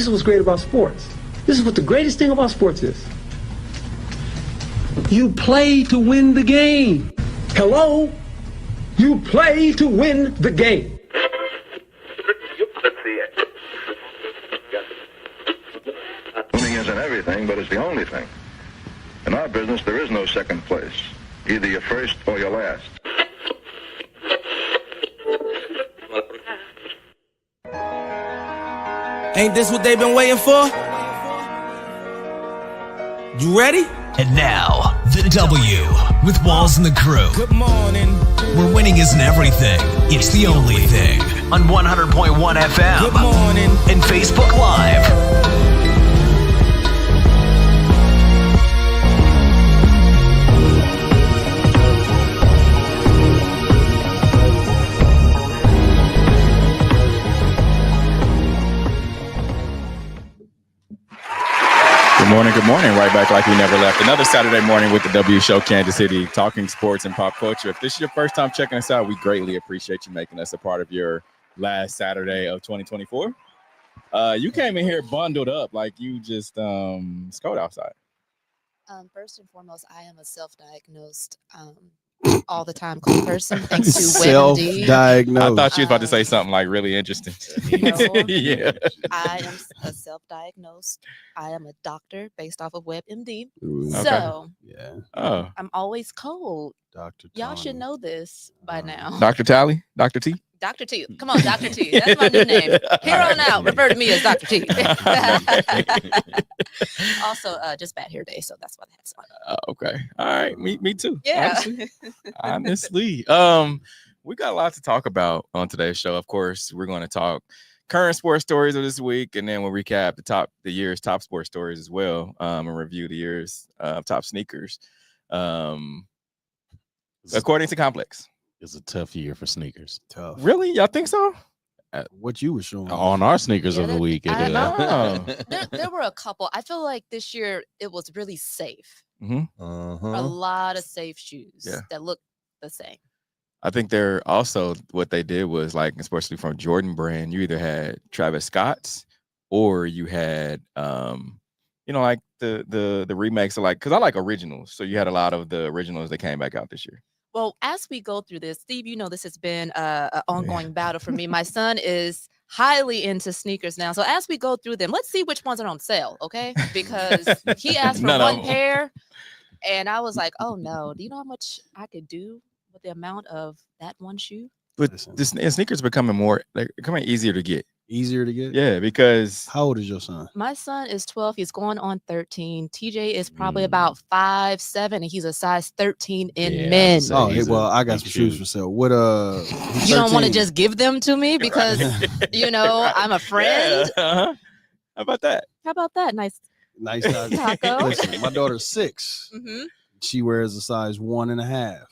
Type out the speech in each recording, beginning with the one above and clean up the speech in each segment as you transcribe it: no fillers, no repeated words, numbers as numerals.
is what's great about sports. This is what the greatest thing about sports is. You play to win the game. Hello? You play to win the game. Winning isn't everything, but it's the only thing. In our business, there is no second place. Either you're first or you're last. Ain't this what they've been waiting for? You ready? And now, the W with Walls and the Crew. Good morning. Where winning isn't everything, it's the only thing. On 100.1 FM. Good morning. And Facebook Live. Good morning. Right back like we never left. Another Saturday morning with the W Show, Kansas City, talking sports and pop culture. If this is your first time checking us out, we greatly appreciate you making us a part of your last Saturday of 2024. You came in here bundled up like you just scored outside. First and foremost, I am a self-diagnosed all the time cold person. Thanks to WebMD. Self-diagnosed. I thought you was about to say something like really interesting. No, Yeah. I am a self-diagnosed. I am a doctor based off of WebMD. Ooh, so yeah. Oh. I'm always cold. Dr. Y'all should know this by now. Dr. Tally? Dr. T? Dr. T. Come on, Dr. T. That's my new name. Here on out, refer to me as Dr. T. Also, just bad hair day, so that's why that's on. Okay. All right. Me too. Yeah. Honestly. We got a lot to talk about on today's show. Of course, we're going to talk current sports stories of this week, and then we'll recap the year's top sports stories as well, and review the year's top sneakers. According to Complex. It's a tough year for sneakers. Tough. Really? Y'all think so? What you were showing on our sneakers of the week. I know. There were a couple. I feel like this year it was really safe. Mm-hmm. A lot of safe shoes that look the same. I think they're also what they did was like, especially from Jordan brand, you either had Travis Scott's or you had like the remakes of because I like originals. So you had a lot of the originals that came back out this year. Well, as we go through this, Steve, this has been an ongoing battle for me. My son is highly into sneakers now. So as we go through them, let's see which ones are on sale, okay? Because he asked for one pair, and I was like, oh, no. Do you know how much I could do with the amount of that one shoe? But sneakers are becoming easier to get. Easier to get? Yeah, because... How old is your son? My son is 12. He's going on 13. TJ is probably about 5'7", and he's a size 13 in men. Oh, well, I got some shoes for sale. What, you don't want to just give them to me because, I'm a friend? Yeah. Uh-huh. How about that? Nice taco. Listen, my daughter's 6. Mm-hmm. She wears a size 1.5.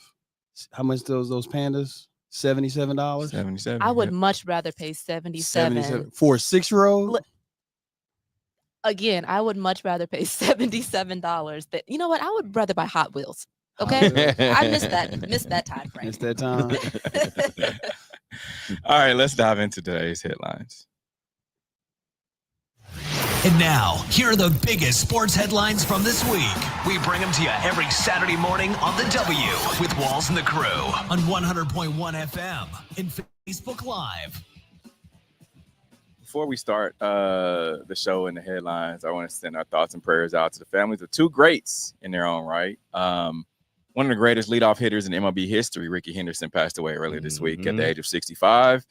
How much those pandas? $77. $77. I would much rather pay $77 for a 6-year-old. Again, I would much rather pay $77. You know what? I would rather buy Hot Wheels. Okay, I missed that time frame. Missed that time. All right, let's dive into today's headlines. And now, here are the biggest sports headlines from this week. We bring them to you every Saturday morning on the W with Walls and the Crew on 100.1 FM and Facebook Live. Before we start the show and the headlines, I want to send our thoughts and prayers out to the families of two greats in their own right. One of the greatest leadoff hitters in MLB history, Ricky Henderson, passed away earlier this week at the age of 65.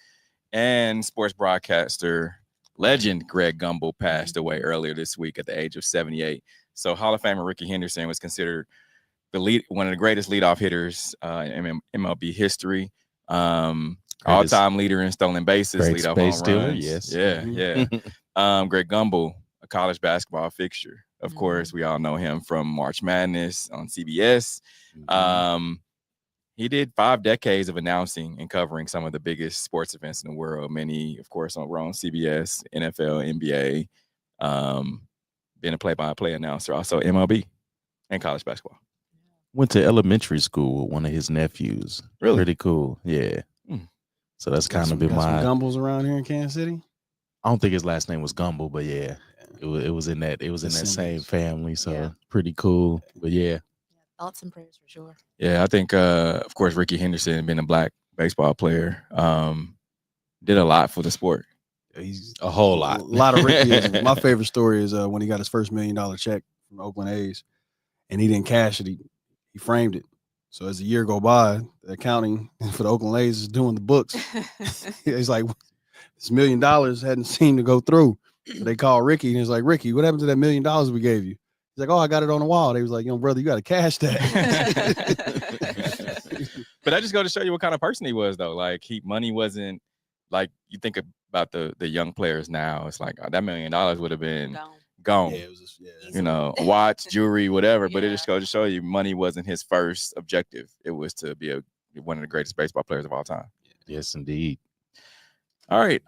And sports broadcaster legend Greg Gumbel passed away earlier this week at the age of 78. So Hall of Famer Ricky Henderson was considered one of the greatest leadoff hitters in MLB history. All-time leader in stolen bases, leadoff home runs. Yes. Yeah. Greg Gumbel, a college basketball fixture. Of course, we all know him from March Madness on CBS. He did 5 decades of announcing and covering some of the biggest sports events in the world. Many, of course, were on CBS, NFL, NBA, being a play-by-play announcer, also MLB and college basketball. Went to elementary school with one of his nephews. Really? Pretty cool. Yeah. So that's kind of been some my Gumbels around here in Kansas City. I don't think his last name was Gumble, but yeah, it was in that same family. So Yeah. pretty cool. But yeah, Thoughts and prayers for sure. Yeah, I think of course Ricky Henderson, being a black baseball player, did a lot for the sport. He's a whole lot. A lot of Rickyism. My favorite story is when he got his first $1 million check from the Oakland A's, and he didn't cash it. He framed it. So as the year go by, the accounting for the Oakland A's is doing the books. He's like, this $1 million hadn't seemed to go through. So they called Ricky, and he's like, Ricky, what happened to that $1 million we gave you? He's like, oh, I got it on the wall. They was like, brother, you got to cash that. But I just go to show you what kind of person he was, though. Like money wasn't like you think about the young players now. It's like that $1 million would have been gone. Yeah, it was just, Watch, jewelry, whatever. But it Yeah. just goes to show you money wasn't his first objective. It was to be one of the greatest baseball players of all time. Yes, indeed. All right.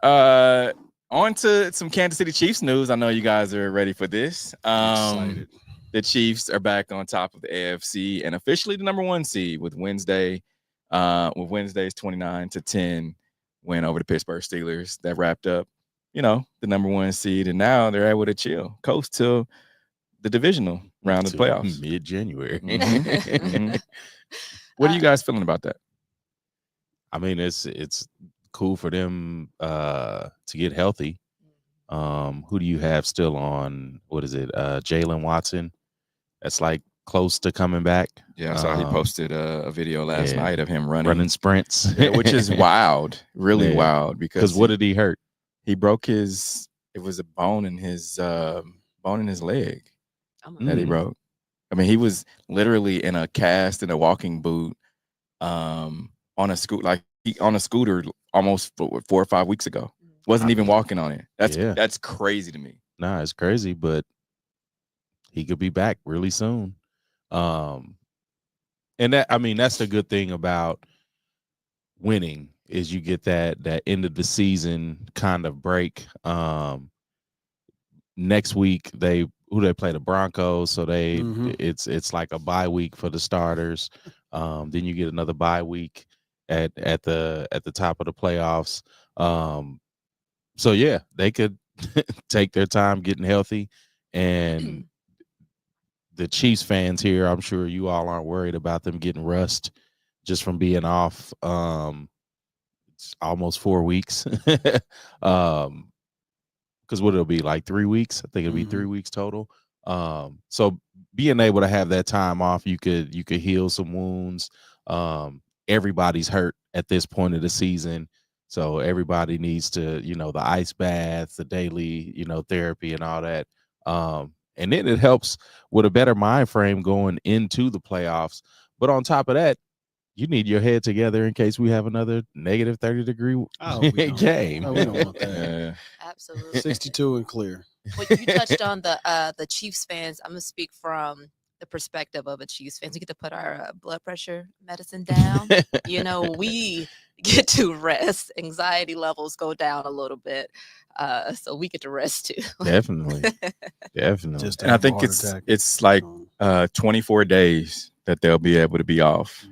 On to some Kansas City Chiefs news. I know you guys are ready for this. Excited. The Chiefs are back on top of the AFC and officially the number 1 seed with Wednesday's 29-10 win over the Pittsburgh Steelers. That wrapped up, the number 1 seed, and now they're able to coast till the divisional round of the playoffs. Mid-January. Mm-hmm. What are you guys feeling about that? I mean, it's cool for them to get healthy. Who do you have still on? What is it? Jalen Watson. That's like close to coming back. Yeah, I saw he posted a video last night of him running sprints, which is wild, really wild. Because what did he hurt? He broke it was a bone in his leg that he broke. I mean, he was literally in a cast in a walking boot, on a scooter almost 4 or 5 weeks ago. Wasn't even walking on it. That's crazy to me. Nah, it's crazy, but he could be back really soon. And that's the good thing about winning is you get that end of the season kind of break. Next week they play the Broncos, so it's like a bye week for the starters. Then you get another bye week at the top of the playoffs. So yeah, they could take their time getting healthy, and the Chiefs fans here, I'm sure you all aren't worried about them getting rust just from being off. It's almost 4 weeks. Because what it'll be like 3 weeks. I think it'll be 3 weeks total. So being able to have that time off, you could heal some wounds. Everybody's hurt at this point of the season. So everybody needs to, the ice baths, the daily, therapy and all that. And then it helps with a better mind frame going into the playoffs. But on top of that, you need your head together in case we have another negative 30-degree game. No, we don't want that. Absolutely. 62 and clear. Well, you touched on the Chiefs fans. I'm gonna speak from the perspective of a Chiefs fans. We get to put our blood pressure medicine down. We get to rest. Anxiety levels go down a little bit, so we get to rest too. Definitely. And I think it's like 24 days that they'll be able to be off.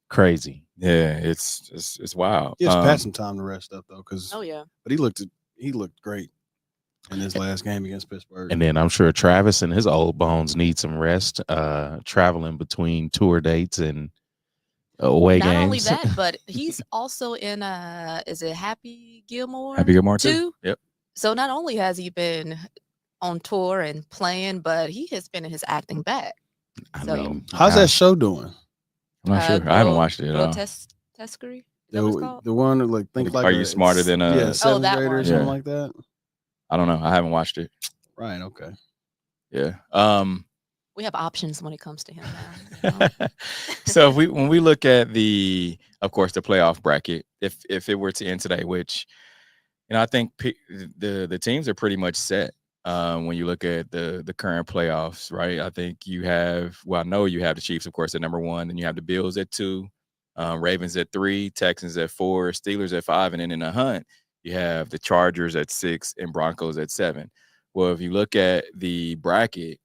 Crazy. Yeah, it's wild. Gives Pat some time to rest up though, but he looked great in his last game against Pittsburgh. And then I'm sure Travis and his old bones need some rest, traveling between tour dates and away games. Not only that, but he's also in is it Happy Gilmore? Happy Gilmore too. Yep. So not only has he been on tour and playing, but he has been in his acting bag. How's that show doing? I'm not sure. I haven't watched it at all. Teskery? The one that like think like Are You Smarter Than a seventh that grader one. or something like that? I don't know. I haven't watched it. Right. Okay. Yeah. We have options when it comes to him now. So when we look at of course, the playoff bracket, if it were to end today, which I think the teams are pretty much set. When you look at the current playoffs, right? I think I know you have the Chiefs, of course, at number 1, and you have the Bills at 2, Ravens at 3, Texans at 4, Steelers at 5, and then in the hunt, you have the Chargers at 6 and Broncos at 7. Well, if you look at the bracket,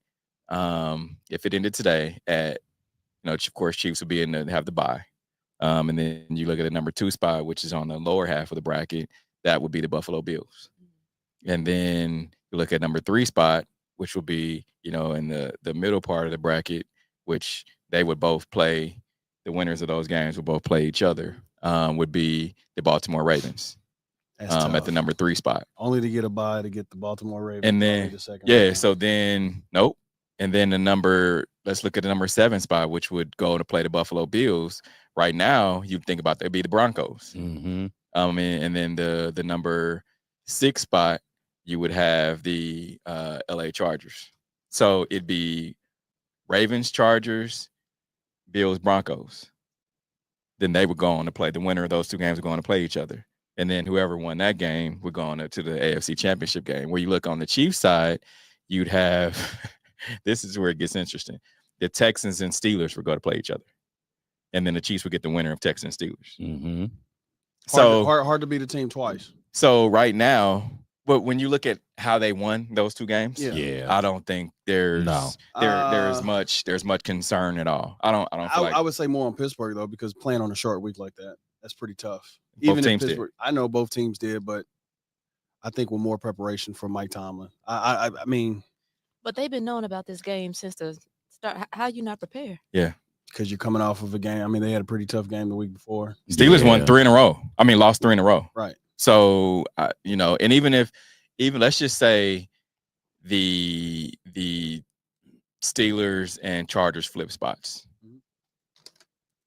if it ended today at, of course, Chiefs would have the bye. And then you look at the number 2 spot, which is on the lower half of the bracket, that would be the Buffalo Bills. And then you look at number 3 spot, which will be, in the middle part of the bracket, which they would both play. The winners of those games would both play each other. Would be the Baltimore Ravens. That's at the number 3 spot. Only to get a bye to get the Baltimore Ravens. And then, the second yeah, round. so then, nope. And then let's look at the number 7 spot, which would go to play the Buffalo Bills. Right now, you think about they'd be the Broncos. Mm-hmm. And then the number 6 spot, you would have the LA Chargers. So it'd be Ravens, Chargers, Bills, Broncos. Then they would go on to play. The winner of those 2 games would go on to play each other. And then whoever won that game would go on to the AFC Championship game. Where you look on the Chiefs side, you'd have this is where it gets interesting. The Texans and Steelers would go to play each other. And then the Chiefs would get the winner of Texans and Steelers. Mm-hmm. So hard to beat a team twice. So right now, but when you look at how they won those 2 games, I don't think there's much concern at all. I don't feel like I would say more on Pittsburgh though, because playing on a short week like that, that's pretty tough. Both teams did. I know both teams did, but I think with more preparation from Mike Tomlin. I mean, but they've been knowing about this game since the start. How you not prepare? Yeah, because you're coming off of a game. I mean, they had a pretty tough game the week before. Steelers won 3 in a row. I mean, lost 3 in a row. Right. So and even let's just say the Steelers and Chargers flip spots,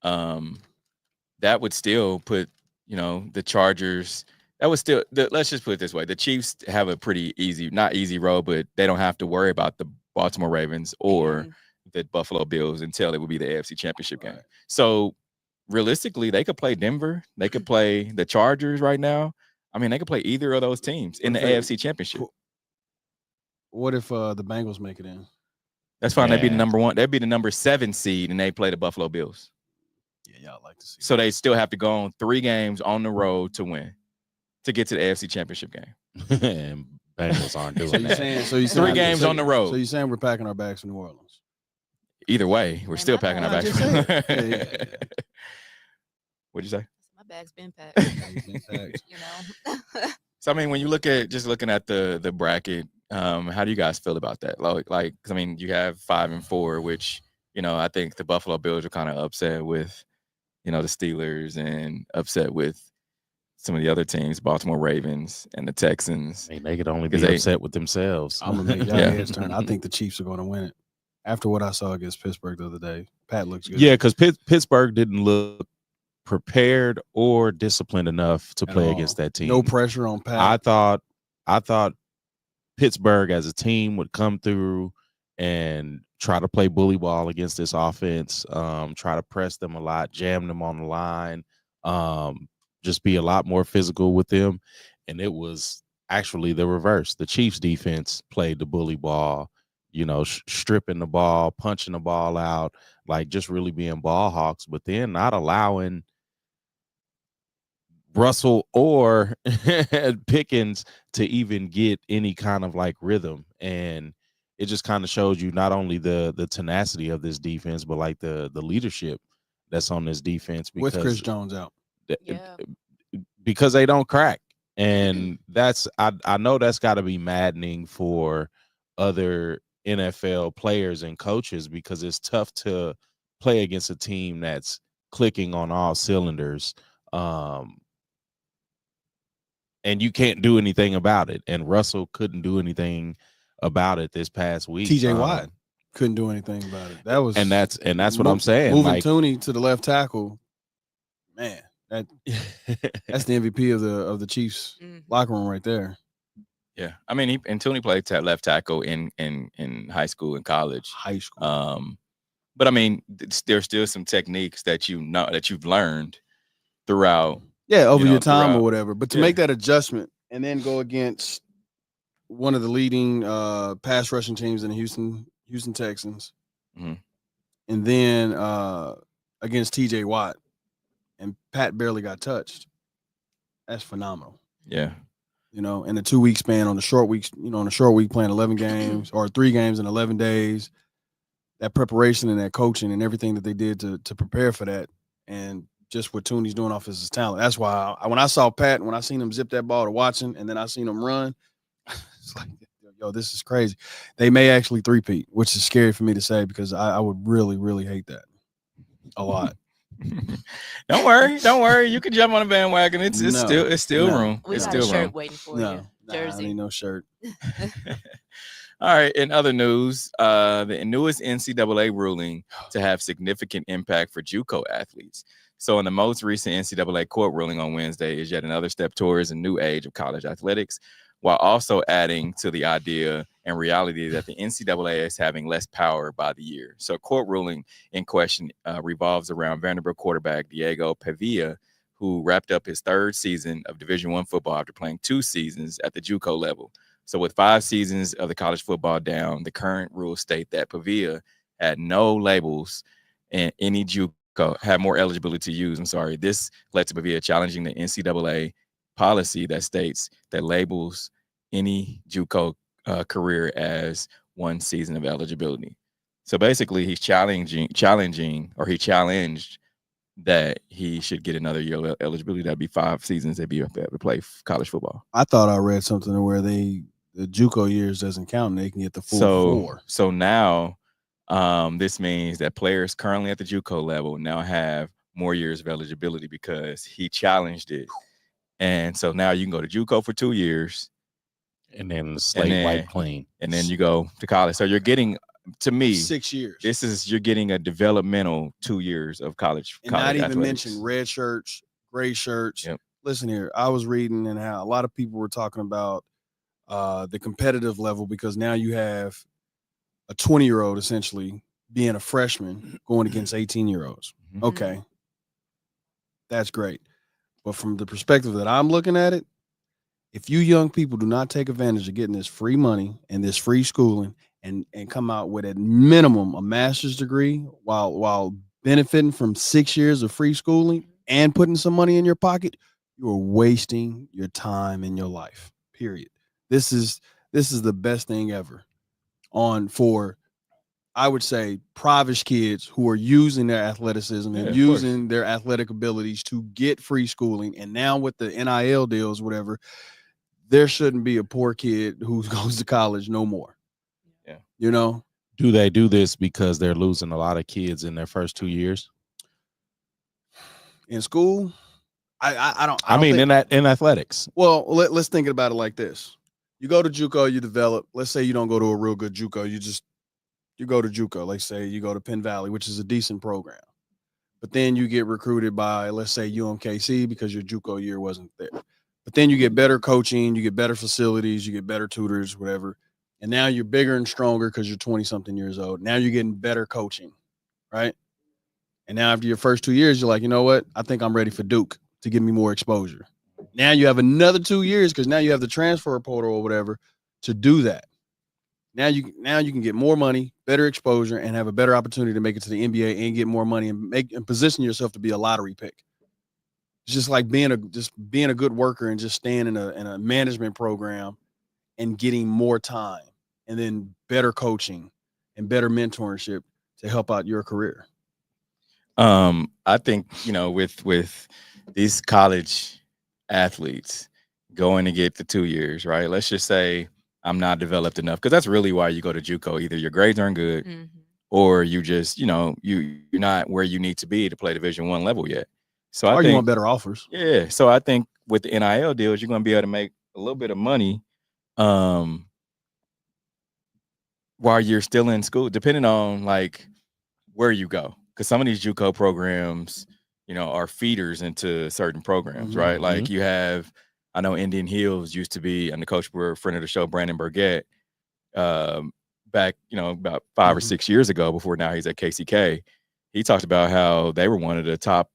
that would still put the Chargers. That would still let's just put it this way: the Chiefs have a pretty not easy road, but they don't have to worry about the Baltimore Ravens or the Buffalo Bills until it would be the AFC Championship game. So realistically, they could play Denver. They could play the Chargers right now. I mean, they could play either of those teams in the AFC Championship. What if the Bengals make it in? That's fine. They'd be the number 1. They'd be the number 7 seed, and they play the Buffalo Bills. Yeah, y'all like to see. So they still have to go on 3 games on the road to win, to get to the AFC Championship game. And Bengals aren't doing that. So you 3 games on the road. So you're saying we're packing our bags for New Orleans? Either way, we're still packing our bags. What'd you say? My bag's been packed. So I mean, when you looking at the bracket, how do you guys feel about that? Like, I mean, you have 5 and 4, which I think the Buffalo Bills are kind of upset with, the Steelers, and upset with some of the other teams, Baltimore Ravens and the Texans. I mean, they could only be upset with themselves. I'm gonna make y'all heads turn. I think the Chiefs are going to win it. After what I saw against Pittsburgh the other day, Pat looks good. Yeah, because Pittsburgh didn't look prepared or disciplined enough to play against that team. No pressure on Pat. I thought Pittsburgh as a team would come through and try to play bully ball against this offense, try to press them a lot, jam them on the line, just be a lot more physical with them. And it was actually the reverse. The Chiefs defense played the bully ball, stripping the ball, punching the ball out, like just really being ball hawks, but then not allowing Russell or Pickens to even get any kind of like rhythm. And it just kind of shows you not only the tenacity of this defense, but like the leadership that's on this defense. With Chris Jones out. Because they don't crack. And that's I know that's got to be maddening for other NFL players and coaches, because it's tough to play against a team that's clicking on all cylinders. And you can't do anything about it. And Russell couldn't do anything about it this past week. TJ Watt couldn't do anything about it. That's what I'm saying. Moving Tooney to the left tackle, man, that's the MVP of the Chiefs locker room right there. Yeah, I mean, Tooney played left tackle in high school and college. But I mean, there's still some techniques that you've learned throughout. Yeah, over your time or whatever. But to make that adjustment and then go against one of the leading pass rushing teams in the Houston Texans, and then against TJ Watt, and Pat barely got touched. That's phenomenal. Yeah. In a 2-week span, on the short week playing 11 games or 3 games in 11 days, that preparation and that coaching and everything that they did to prepare for that, and just what Tooney's doing off his talent. That's why when I saw Pat, when I seen him zip that ball to Watson, and then I seen him run, It's like, yo, this is crazy. They may actually three-peat, which is scary for me to say because I would really, really hate that a lot. Don't worry. You can jump on the bandwagon. It's still room. We It's got a still shirt room. waiting for No, you. I Jersey. need no shirt. All right. In other news, the newest NCAA ruling to have significant impact for JUCO athletes. So, in the most recent NCAA court ruling on Wednesday is yet another step towards a new age of college athletics, while also adding to the idea and reality that the NCAA is having less power by the year. So, court ruling in question revolves around Vanderbilt quarterback Diego Pavia, who wrapped up his third season of Division I football after playing 2 seasons at the JUCO level. So with 5 seasons of the college football down, the current rules state that Pavia had no labels and any JUCO had more eligibility to use. This led to Pavia challenging the NCAA policy that states that labels any JUCO career as 1 season of eligibility. So basically, he's challenging, or he challenged that he should get another year of eligibility. That'd be 5 seasons they'd be able to play college football. I thought I read something where the JUCO years doesn't count and they can get the full 4. So now this means that players currently at the JUCO level now have more years of eligibility because he challenged it. And so now you can go to JUCO for 2 years. And then slate wipe clean. And then you go to college. So you're getting, to me, 6 years. You're getting a developmental 2 years of college. And not even athletics. mention red shirts, gray shirts. Yep. Listen here, I was reading and how a lot of people were talking about the competitive level because now you have a 20-year-old essentially being a freshman going against 18-year-olds. Mm-hmm. Okay. That's great. But from the perspective that I'm looking at it, if you young people do not take advantage of getting this free money and this free schooling and come out with at minimum a master's degree while benefiting from 6 years of free schooling and putting some money in your pocket, you are wasting your time in your life. Period. This is the best thing ever for, I would say, privileged kids who are using their athleticism and using their athletic abilities to get free schooling. And now with the NIL deals, whatever, there shouldn't be a poor kid who goes to college no more. Yeah. You know? Do they do this because they're losing a lot of kids in their first 2 years? In school? I don't in athletics. Well, let's think about it like this. You go to JUCO, you develop. Let's say you don't go to a real good JUCO. You go to JUCO. Let's say you go to Penn Valley, which is a decent program. But then you get recruited by, let's say, UMKC because your JUCO year wasn't there. But then you get better coaching, you get better facilities, you get better tutors, whatever. And now you're bigger and stronger because you're 20-something years old. Now you're getting better coaching, right? And now after your first 2 years, you're like, you know what? I think I'm ready for Duke to give me more exposure. Now you have another 2 years because now you have the transfer portal or whatever to do that. Now you can get more money, better exposure, and have a better opportunity to make it to the NBA and get more money and position yourself to be a lottery pick. It's just like being a good worker and just staying in a management program and getting more time and then better coaching and better mentorship to help out your career. I think, with these college athletes going to get the 2 years, right? Let's just say I'm not developed enough, because that's really why you go to JUCO. Either your grades aren't good, or you just, you're not where you need to be to play Division I level yet. So I think you want better offers. Yeah. So I think with the NIL deals, you're going to be able to make a little bit of money while you're still in school, depending on like where you go. Because some of these JUCO programs, are feeders into certain programs, right? Like you have, I know Indian Hills used to be, and the coach were a friend of the show, Brandon Burgett, back, about 5 or 6 years ago, before now he's at KCK. He talked about how they were one of the top,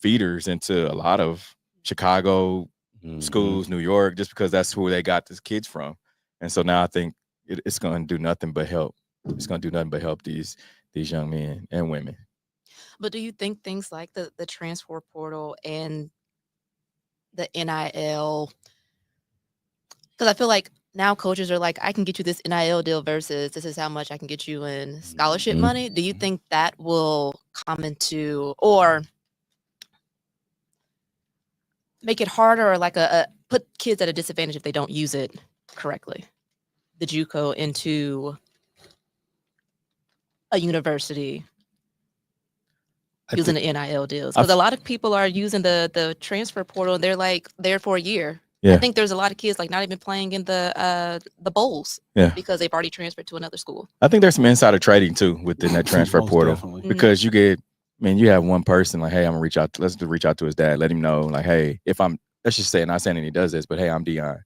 feeders into a lot of Chicago schools, New York, just because that's where they got these kids from. And so now I think it's going to do nothing but help. It's going to do nothing but help these young men and women. But do you think things like the transfer portal and the NIL, because I feel like now coaches are like, I can get you this NIL deal versus this is how much I can get you in scholarship money. Do you think that will come into, or make it harder, or like put kids at a disadvantage if they don't use it correctly, the JUCO into a university using the NIL deals? Because a lot of people are using the transfer portal. They're like there for a year. Yeah. I think there's a lot of kids like not even playing in the bowls because they've already transferred to another school. I think there's some insider trading too within that transfer Most portal definitely. because you get, you have one person like, hey, I'm gonna let's reach out to his dad, let him know like, hey, let's just say, not saying he does this, but hey, I'm Dion.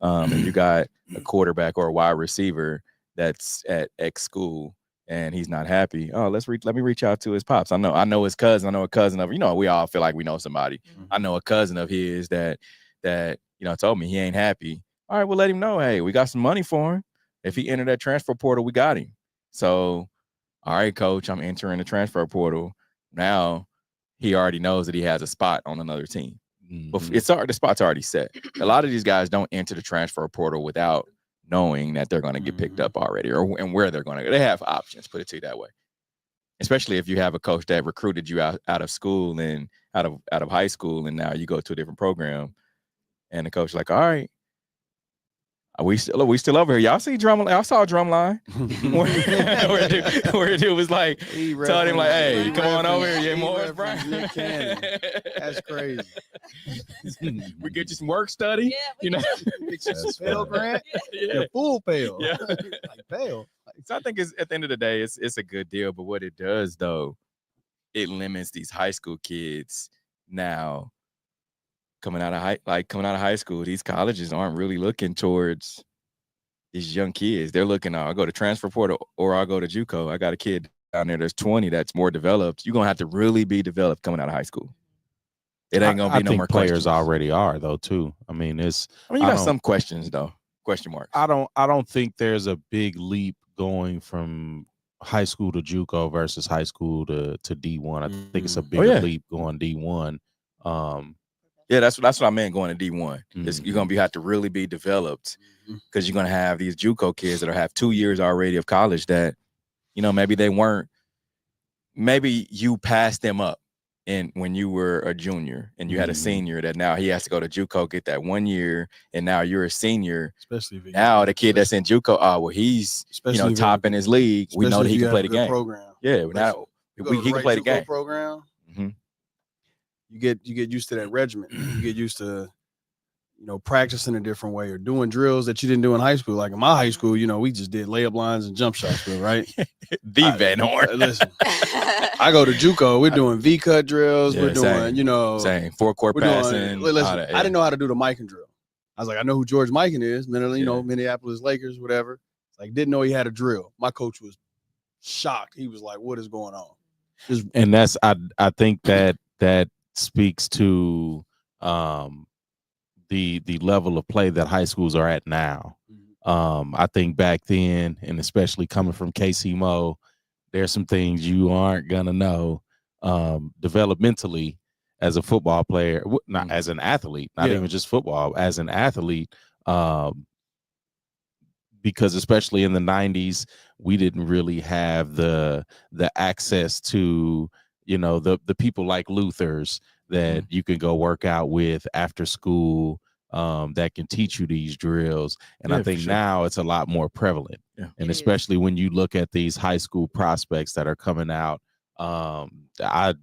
And you got a quarterback or a wide receiver that's at X school and he's not happy. Oh, let me reach out to his pops. I know his cousin. I know a cousin of, we all feel like we know somebody. I know a cousin of his that told me he ain't happy. All right, well, let him know, hey, we got some money for him. If he entered that transfer portal, we got him. So, all right, coach, I'm entering the transfer portal. Now he already knows that he has a spot on another team. But the spot's already set. A lot of these guys don't enter the transfer portal without knowing that they're going to get picked up already and where they're going to go. They have options, put it to you that way. Especially if you have a coach that recruited you out of school and out of high school, and now you go to a different program, and the coach is like, all right, we still over here. Y'all see Drumline? I saw Drumline. where dude was like, told him like, hey, come on over here, Morris Brown. That's crazy. We get you some work study. Yeah, Get you some Pell Grant. Yeah, full Pell. Yeah. Like Pell. So I think at the end of the day, it's a good deal. But what it does though, it limits these high school kids now. Coming out of high school, these colleges aren't really looking towards these young kids. They're looking, I'll go to transfer portal or I'll go to JUCO. I got a kid down there that's 20 that's more developed. You're gonna have to really be developed coming out of high school. It ain't gonna be no more players questions. already are though too. You got some questions though. Question marks. I don't think there's a big leap going from high school to JUCO versus high school to D1. I think it's a bigger leap going D1. Yeah, that's what I meant going to D1. You're going to have to really be developed because you're going to have these JUCO kids that have 2 years already of college that, maybe they weren't, maybe you passed them up when you were a junior and you had a senior that now he has to go to JUCO, get that 1 year, and now you're a senior. Especially now the kid that's in JUCO, he's top in his league. We know that he can play the game. Program. Yeah, now he can play the game. Program. You get used to that regimen. You get used to, practicing a different way or doing drills that you didn't do in high school. Like in my high school, we just did layup lines and jump shots, right? Van Horn. Listen, I go to JUCO. We're doing V-cut drills. We're doing, same 4-court passing. Listen, I didn't know how to do the Mikan drill. I was like, I know who George Mikan is. Minneapolis Lakers, whatever. Like, didn't know he had a drill. My coach was shocked. He was like, "What is going on?" And that's I think that speaks to the level of play that high schools are at now. I think back then, and especially coming from KC Mo, there's some things you aren't gonna know developmentally as a football player, not as an athlete, not even just football, as an athlete, because especially in the 90s, we didn't really have the access to the people like Luther's that you can go work out with after school, that can teach you these drills. And I think now it's a lot more prevalent. Yeah. And especially when you look at these high school prospects that are coming out. I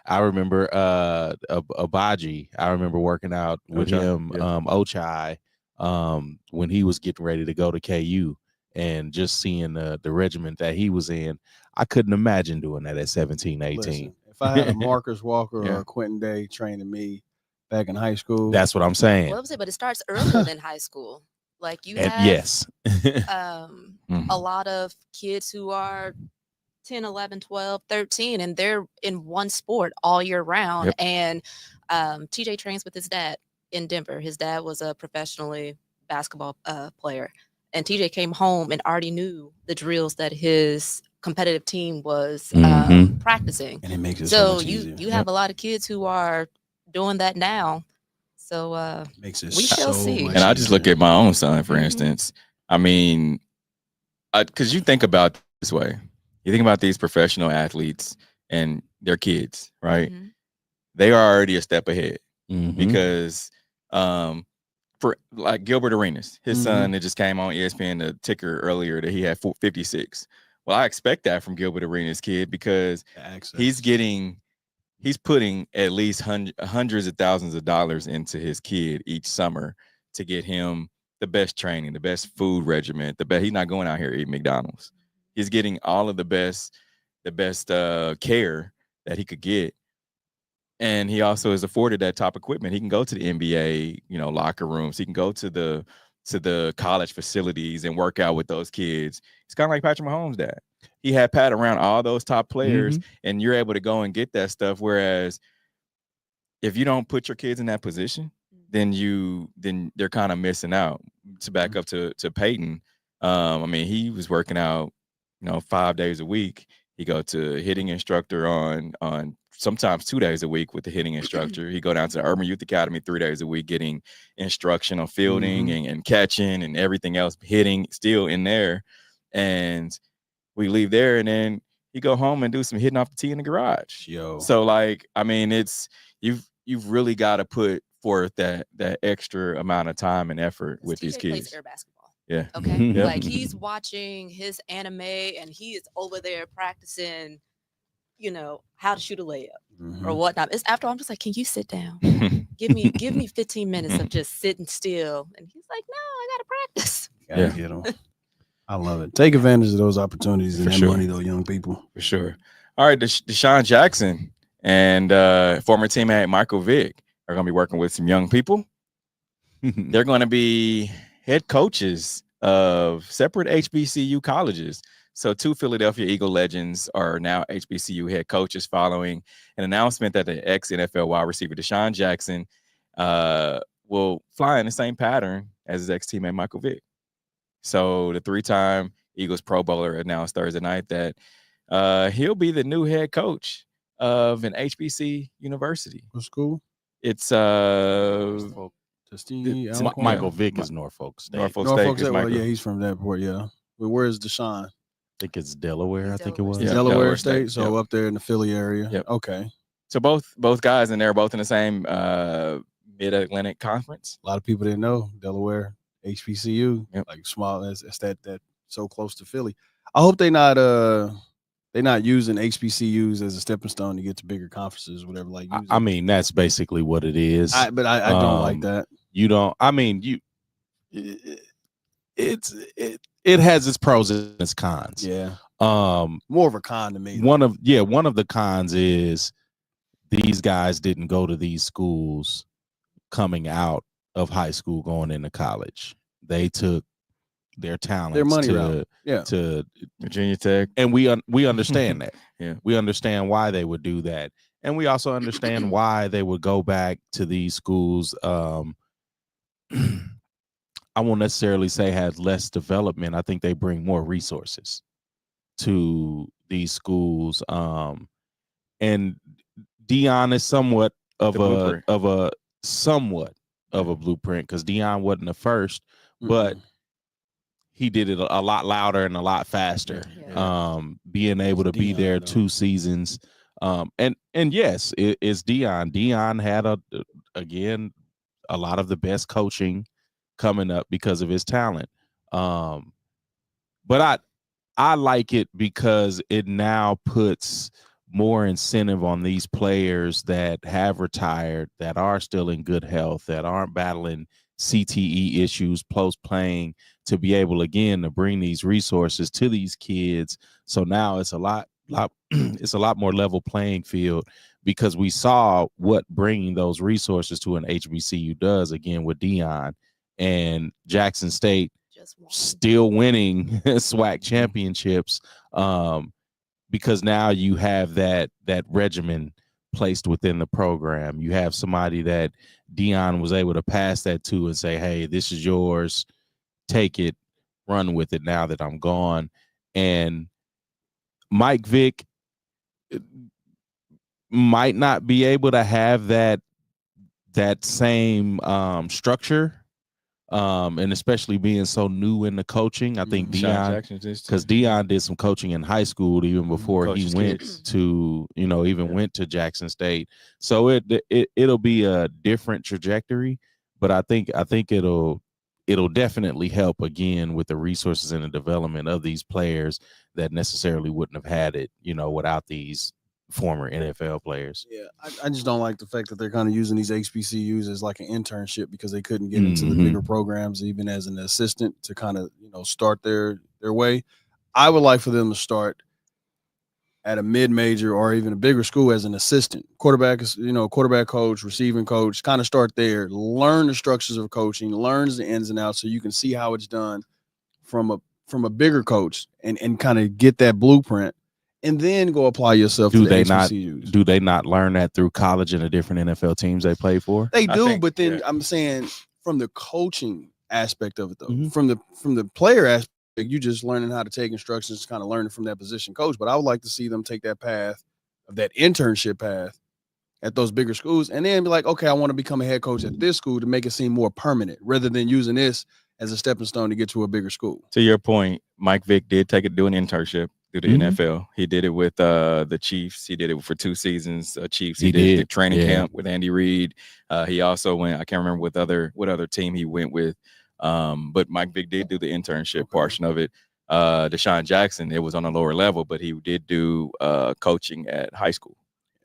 remember Abaji. I remember working out with him, Ochai, when he was getting ready to go to KU, and just seeing the regiment that he was in. I couldn't imagine doing that at 17, 18. Listen, if I had a Marcus Walker or a Quentin Day training me back in high school. That's what I'm saying. Well, but it starts earlier than high school. Like you have a lot of kids who are 10, 11, 12, 13, and they're in one sport all year round. Yep. And TJ trains with his dad in Denver. His dad was a professionally basketball player. And TJ came home and already knew the drills that his competitive team was practicing. And it makes it so much easier. You have a lot of kids who are doing that now. So makes it we shall see. And I just look at my own son, for instance. I mean, because you think about it this way. You think about these professional athletes and their kids, right? They are already a step ahead because for like Gilbert Arenas, his son, it just came on ESPN, the ticker earlier that he had 56. Well, I expect that from Gilbert Arenas' kid because he's putting at least hundreds of thousands of dollars into his kid each summer to get him the best training, the best food regimen, he's not going out here eating McDonald's. He's getting all of the best care that he could get. And he also is afforded that top equipment. He can go to the NBA, locker rooms. He can go to the college facilities and work out with those kids. It's kind of like Patrick Mahomes' dad. He had Pat around all those top players, and you're able to go and get that stuff. Whereas if you don't put your kids in that position, then they're kind of missing out. To back up to Peyton, he was working out, 5 days a week. He go to hitting instructor on sometimes 2 days a week with the hitting instructor. He go down to the Urban Youth Academy 3 days a week, getting instruction on fielding and catching and everything else, hitting still in there. And we leave there, and then he go home and do some hitting off the tee in the garage. So it's you've really got to put forth that extra amount of time and effort with these kids. Plays air basketball. Yeah. Okay. Yeah. Like he's watching his anime and he is over there practicing, how to shoot a layup or whatnot. It's after I'm just like, can you sit down? give me 15 minutes of just sitting still. And he's like, no, I gotta practice. Gotta get them. I love it. Take advantage of those opportunities and that money, though, young people. For sure. All right, Deshaun Jackson and former teammate Michael Vick are going to be working with some young people. They're going to be head coaches of separate HBCU colleges. So 2 Philadelphia Eagle legends are now HBCU head coaches following an announcement that the ex-NFL wide receiver Deshaun Jackson will fly in the same pattern as his ex-teammate Michael Vick. So the 3-time Eagles Pro Bowler announced Thursday night that he'll be the new head coach of an HBC university. What school? It's Michael Vick is Norfolk State. Norfolk State. Well, yeah, he's from that port. Yeah. But where's Deshaun? I think it's Delaware. I think it was Delaware State. So up there in the Philly area. Yep. Okay. So both guys in there, both in the same Mid-Atlantic Conference. A lot of people didn't know Delaware HBCU, like small as that so close to Philly. I hope they're not using HBCUs as a stepping stone to get to bigger conferences, whatever. Like, that's basically what it is. But I don't like that. You don't. It has its pros and its cons. Yeah. More of a con to me. One of the cons is these guys didn't go to these schools coming out of high school going into college. They took their talents, their money to Virginia Tech, and we understand that. Yeah, we understand why they would do that, and we also understand why they would go back to these schools. I won't necessarily say has less development. I think they bring more resources to these schools, and Deion is somewhat of a blueprint because Deion wasn't the first, but he did it a lot louder and a lot faster. Being able to be there 2 seasons, and yes, it's Deion. Deion had again a lot of the best coaching coming up because of his talent. But I like it because it now puts more incentive on these players that have retired, that are still in good health, that aren't battling CTE issues post playing, to be able again to bring these resources to these kids. So now it's a lot more level playing field, because we saw what bringing those resources to an HBCU does, again with Deion, and Jackson State still winning SWAC championships, because now you have that regimen placed within the program. You have somebody that Deion was able to pass that to and say, hey, this is yours, take it, run with it now that I'm gone. And Mike Vick might not be able to have that same structure, and especially being so new in the coaching. I think Deion, because Deion did some coaching in high school even before he went to, went to Jackson State. So it'll be a different trajectory, but I think it'll definitely help again with the resources and the development of these players that necessarily wouldn't have had it, without these former NFL players. Yeah, I just don't like the fact that they're kind of using these HBCUs as like an internship because they couldn't get into the bigger programs even as an assistant to kind of start their way. I would like for them to start at a mid-major or even a bigger school as an assistant quarterback, quarterback coach, receiving coach, kind of start there, learn the structures of coaching, learns the ins and outs so you can see how it's done from a bigger coach and kind of get that blueprint and then go apply yourself to the HBCUs. Do they not learn that through college and the different NFL teams they play for? They do, but then I'm saying from the coaching aspect of it though, from the player aspect, you just learning how to take instructions, kind of learning from that position coach. But I would like to see them take that path of that internship path at those bigger schools and then be like, okay, I want to become a head coach at this school to make it seem more permanent rather than using this as a stepping stone to get to a bigger school. To your point, Mike Vick did do an internship through the NFL. He did it with the Chiefs. He did it for 2 seasons. Chiefs. He did the training camp with Andy Reid. He also went. I can't remember what other team he went with. But Mike Vick did do the internship portion of it. Deshaun Jackson, it was on a lower level, but he did do coaching at high school.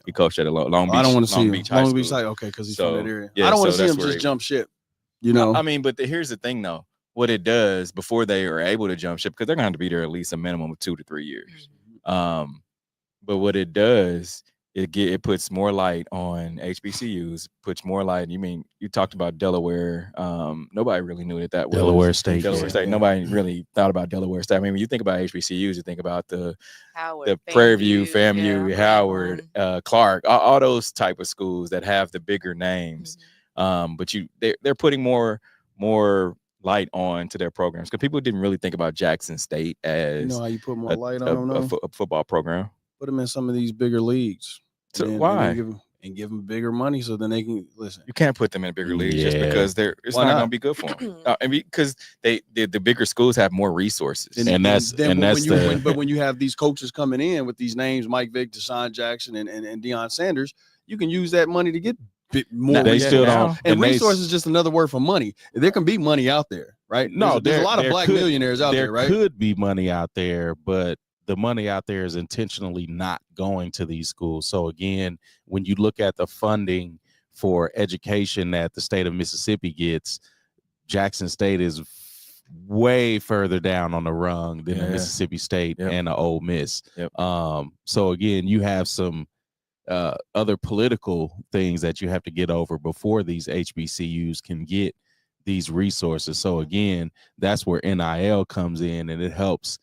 He coached at a Long Beach. I don't want to see Beach him. High Long School. Beach, okay, because he's So, from that area. yeah, I don't want to so see that's him where just jump ship. I mean, but here's the thing, though. What it does before they are able to jump ship, because they're going to have to be there at least a minimum of 2 to 3 years. But what it does, it puts more light on HBCUs, puts more light. You talked about Delaware. Nobody really knew that was Delaware State. Nobody really thought about Delaware State. I mean, when you think about HBCUs, you think about the Howard, Prairie View, FAMU, Howard, Clark, all those type of schools that have the bigger names. But they're putting more light on to their programs because people didn't really think about Jackson State as how you put more light on them? A football program. Put them in some of these bigger leagues. So why? Give them bigger money so then they can listen. You can't put them in bigger leagues just because it's not going to be good for them. Because the bigger schools have more resources, But when you have these coaches coming in with these names, Mike Vick, Deshaun Jackson, and Deion Sanders, you can use that money to get more. They still don't. And resources is just another word for money. There can be money out there, right? No, there's a lot of black millionaires out there, right? There could be money out there, but the money out there is intentionally not going to these schools. So again, when you look at the funding for education that the state of Mississippi gets, Jackson State is way further down on the rung than the Mississippi State and the Ole Miss. So again, you have some other political things that you have to get over before these HBCUs can get these resources. So again, that's where NIL comes in, and it helps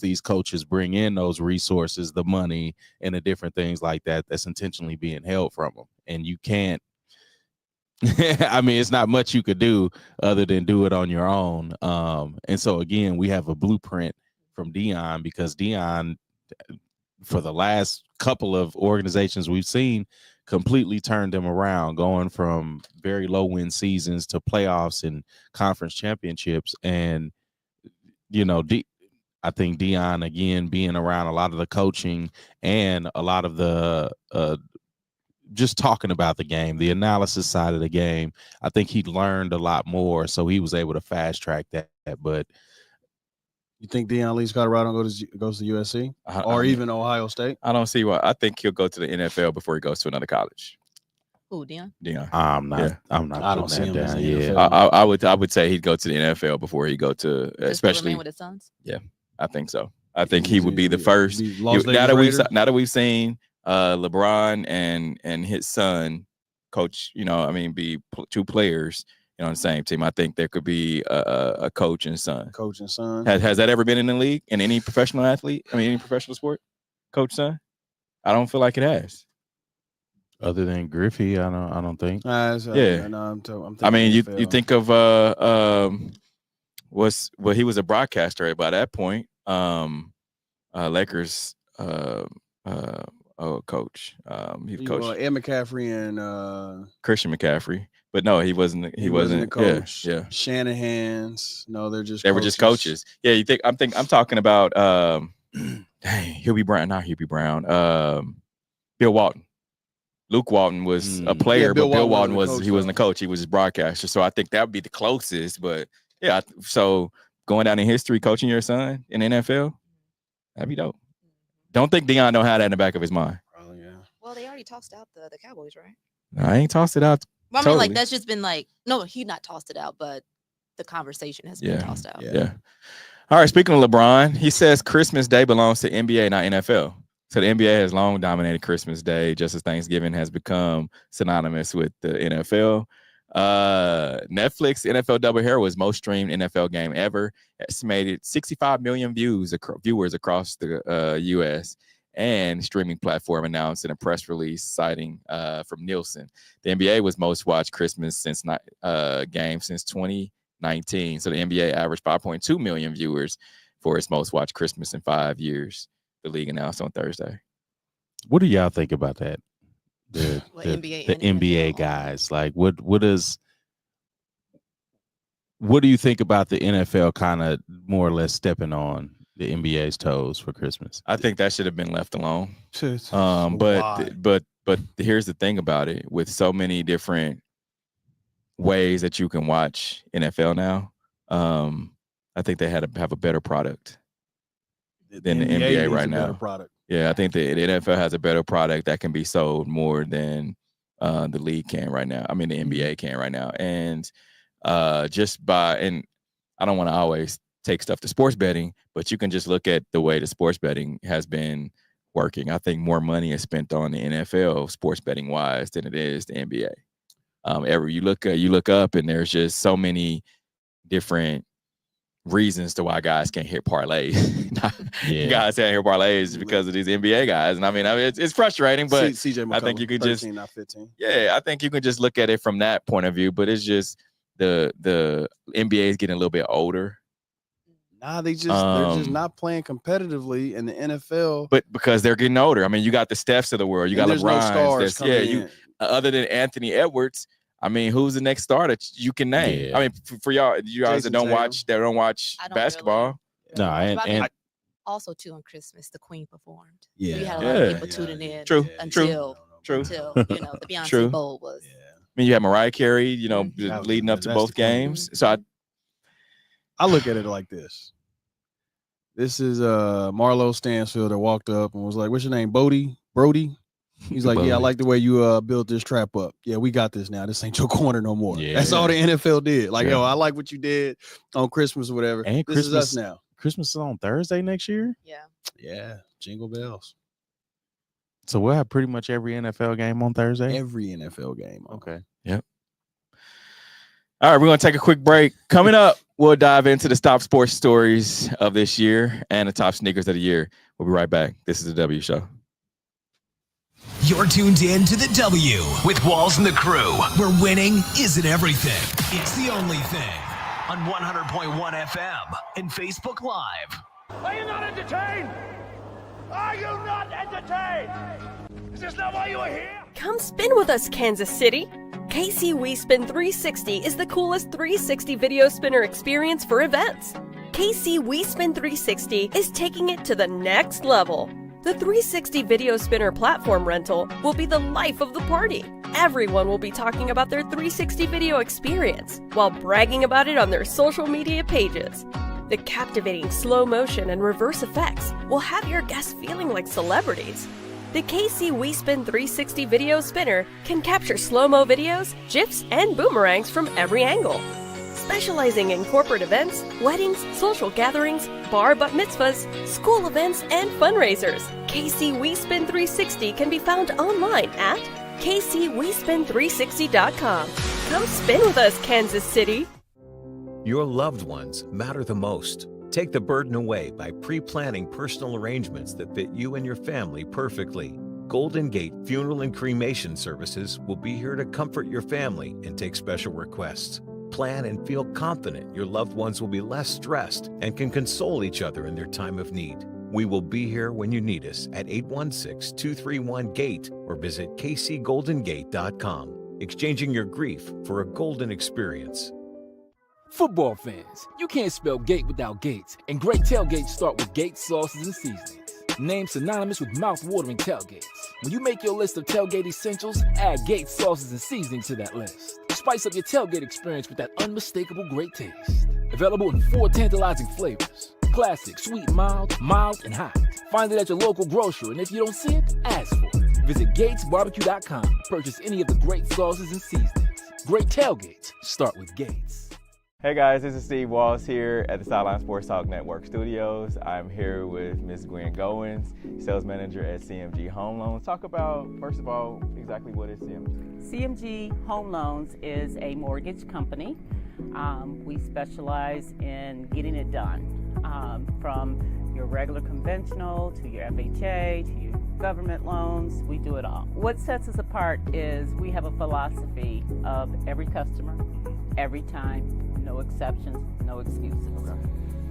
these coaches bring in those resources, the money, and the different things like that that's intentionally being held from them. And you can't, I mean, it's not much you could do other than do it on your own. And so again, we have a blueprint from Deion, because Deion, for the last couple of organizations we've seen, completely turned them around, going from very low win seasons to playoffs and conference championships. And, I think Deion, again, being around a lot of the coaching and a lot of the just talking about the game, the analysis side of the game, I think he learned a lot more, so he was able to fast track that. But you think Deion leaves Colorado and goes to USC or even Ohio State? I don't see why. I think he'll go to the NFL before he goes to another college. Who, Deion? Deion. I'm not. I don't see him down. I would say he'd go to the NFL before he go to, especially with his sons. Yeah, I think so. I think he would be the first. Now that we've seen LeBron and his son coach, be 2 players, on the same team. I think there could be a coach and son. Coach and son. Has that ever been in the league in any professional athlete? Any professional sport? Coach son? I don't feel like it has. Other than Griffey, I don't think. Yeah. No, I'm you think of he was a broadcaster by that point. Lakers coach. He coached Ed McCaffrey and Christian McCaffrey. But no, he wasn't a coach. Yeah. Shanahan's. No, they were just coaches. Yeah, I'm talking about Hubie Brown, not Hubie Brown. Bill Walton. Luke Walton was a player, but Bill Walton was he wasn't a coach. He was a broadcaster. So I think that would be the closest. But yeah, so going down in history, coaching your son in the NFL, that'd be dope. Don't think Deion don't have that in the back of his mind. Probably, yeah. Well, they already tossed out the Cowboys, right? I ain't tossed it out. Well, I mean, totally. like that's just been like no, he not tossed it out, but the conversation has been tossed out. Yeah. All right. Speaking of LeBron, he says Christmas Day belongs to NBA, not NFL. So the NBA has long dominated Christmas Day, just as Thanksgiving has become synonymous with the NFL. Netflix NFL doubleheader was most streamed NFL game ever. Estimated 65 million viewers across the U.S. and streaming platform announced in a press release citing from Nielsen. The NBA was most watched Christmas game since 2019. So the NBA averaged 5.2 million viewers for its most watched Christmas in 5 years. The league announced on Thursday. What do y'all think about that? The NBA NBA guys, like what do you think about the NFL kind of more or less stepping on the NBA's toes for Christmas? I think that should have been left alone. But But here's the thing about it: with so many different ways that you can watch NFL now, I think they had to have a better product than the NBA right now. Product. Yeah, I think the NFL has a better product that can be sold more than the league can right now. I mean, the NBA can right now. And and I don't want to always take stuff to sports betting, but you can just look at the way the sports betting has been working. I think more money is spent on the NFL sports betting wise than it is the NBA. You look up and there's just so many different reasons to why guys can't hit parlays. Guys can't hit parlays because of these NBA guys. And I mean it's frustrating, but CJ McCollum, I think you could 13, not 15. Yeah, I think you can just look at it from that point of view, but it's just the NBA is getting a little bit older. Nah, they're just not playing competitively in the NFL. But because they're getting older. I mean, you got the Stephs of the world. You got LeBron. No stars coming in. Other than Anthony Edwards, I mean, who's the next star that you can name? Yeah. I mean, for y'all, you guys that don't Tatum. watch basketball. No, and also too on Christmas, the Queen performed. Yeah. We had a lot of people tuning in. True. Until True. the Beyonce Bowl was. Yeah. I mean, you have Mariah Carey, leading up to both games. So I look at it like this. This is Marlo Stansfield that walked up and was like, "What's your name, Brody?" He's like, "Yeah, I like the way you built this trap up. Yeah, we got this now. This ain't your corner no more." Yeah. That's all the NFL did. Like, yo, I like what you did on Christmas or whatever. And this is us now. Christmas is on Thursday next year? Yeah, jingle bells. So we'll have pretty much every NFL game on Thursday? Every NFL game. Okay. Yep. All right, we're going to take a quick break. Coming up, we'll dive into the top sports stories of this year and the top sneakers of the year. We'll be right back. This is the W Show. You're tuned in to the W with Walls and the crew, where winning isn't everything. It's the only thing. On 100.1 FM and Facebook Live. Are you not entertained? Are you not entertained? Is this not why you are here? Come spin with us, Kansas City. KC WeSpin 360 is the coolest 360 video spinner experience for events. KC WeSpin 360 is taking it to the next level. The 360 video spinner platform rental will be the life of the party. Everyone will be talking about their 360 video experience while bragging about it on their social media pages. The captivating slow motion and reverse effects will have your guests feeling like celebrities. The KC WeSpin 360 video spinner can capture slow-mo videos, GIFs, and boomerangs from every angle. Specializing in corporate events, weddings, social gatherings, bar bat mitzvahs, school events, and fundraisers, KC WeSpin 360 can be found online at kcwespin360.com. Come spin with us, Kansas City. Your loved ones matter the most. Take the burden away by pre-planning personal arrangements that fit you and your family perfectly. Golden Gate Funeral and Cremation Services will be here to comfort your family and take special requests. Plan and feel confident your loved ones will be less stressed and can console each other in their time of need. We will be here when you need us at 816-231-GATE or visit kcgoldengate.com, exchanging your grief for a golden experience. Football fans, you can't spell gate without Gates, and great tailgates start with Gates sauces and seasonings. Named synonymous with mouth-watering tailgates. When you make your list of tailgate essentials, add Gates sauces and seasoning to that list. Spice up your tailgate experience with that unmistakable great taste. Available in 4 tantalizing flavors. Classic, sweet, mild, and hot. Find it at your local grocer, and if you don't see it, ask for it. Visit GatesBarbecue.com to purchase any of the great sauces and seasonings. Great tailgates start with Gates. Hey guys, this is Steve Walls here at the Sideline Sports Talk Network studios. I'm here with Ms. Gwen Goins, sales manager at CMG Home Loans. Talk about, first of all, exactly what is CMG? CMG Home Loans is a mortgage company. We specialize in getting it done, from your regular conventional to your FHA to your government loans. We do it all. What sets us apart is we have a philosophy of every customer, every time, no exceptions, no excuses. Okay.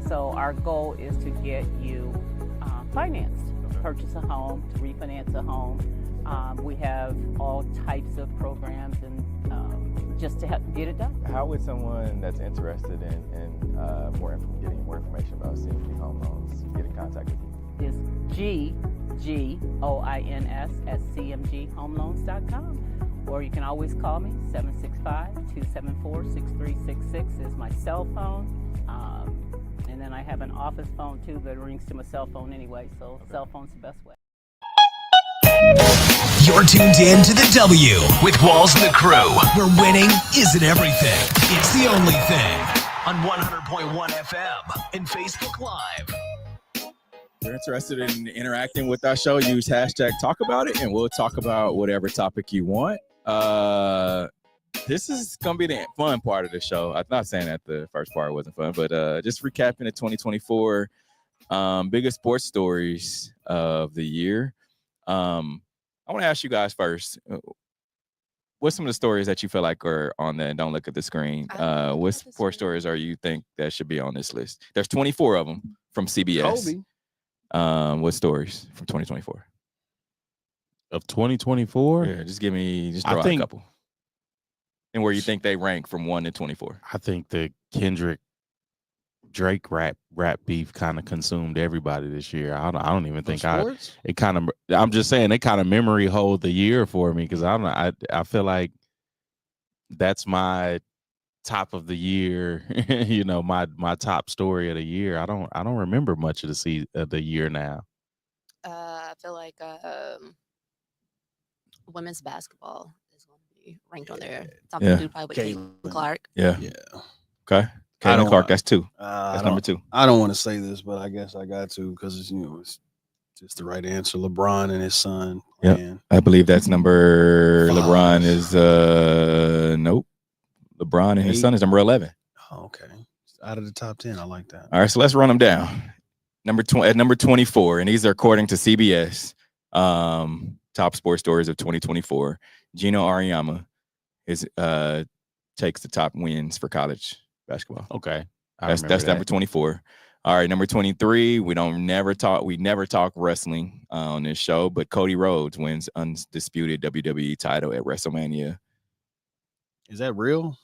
So our goal is to get you financed, to purchase a home, to refinance a home. We have all types of programs and just to help get it done. How would someone that's interested in getting more information about CMG Home Loans get in contact with you? It's GGOINS@cmghomeloans.com. Or you can always call me, 765-274-6366 is my cell phone. And then I have an office phone too, but it rings to my cell phone anyway, so cell phone's the best way. You're tuned in to the W with Walls and the Crew, where winning isn't everything. It's the only thing. On 100.1 FM and Facebook Live. If you're interested in interacting with our show, use hashtag talk about it, and we'll talk about whatever topic you want. This is gonna be the fun part of the show. I'm not saying that the first part wasn't fun, but just recapping the 2024 biggest sports stories of the year. I want to ask you guys first, what's some of the stories that you feel like are on there? And don't look at the screen. What sports stories are you think that should be on this list? There's 24 of them from CBS. Kobe. What stories from 2024? Of 2024? Yeah, just throw out a couple. And where you think they rank from 1 to 24. I think the Kendrick Drake rap beef kind of consumed everybody this year. I don't even think I'm just saying it kind of memory hold the year for me, because I feel like that's my top of the year, my top story of the year. I don't remember much of the year now. I feel like women's basketball is going to be ranked on there. Top of the probably with Caitlin Clark. Yeah. Okay. Caitlin Clark, that's 2. That's number 2. I don't want to say this, but I guess I got to, because it's just the right answer. LeBron and his son. Yeah, I believe that's number 5. LeBron is nope. LeBron and his son is number 11. Oh, okay. Out of the top 10, I like that. All right, so let's run them down. At number 24, and these are according to CBS. Top sports stories of 2024. Gino Auriemma takes the top wins for college basketball. Okay, that's number 24. All right, number 23. We never talk wrestling on this show, but Cody Rhodes wins undisputed WWE title at WrestleMania. Is that real?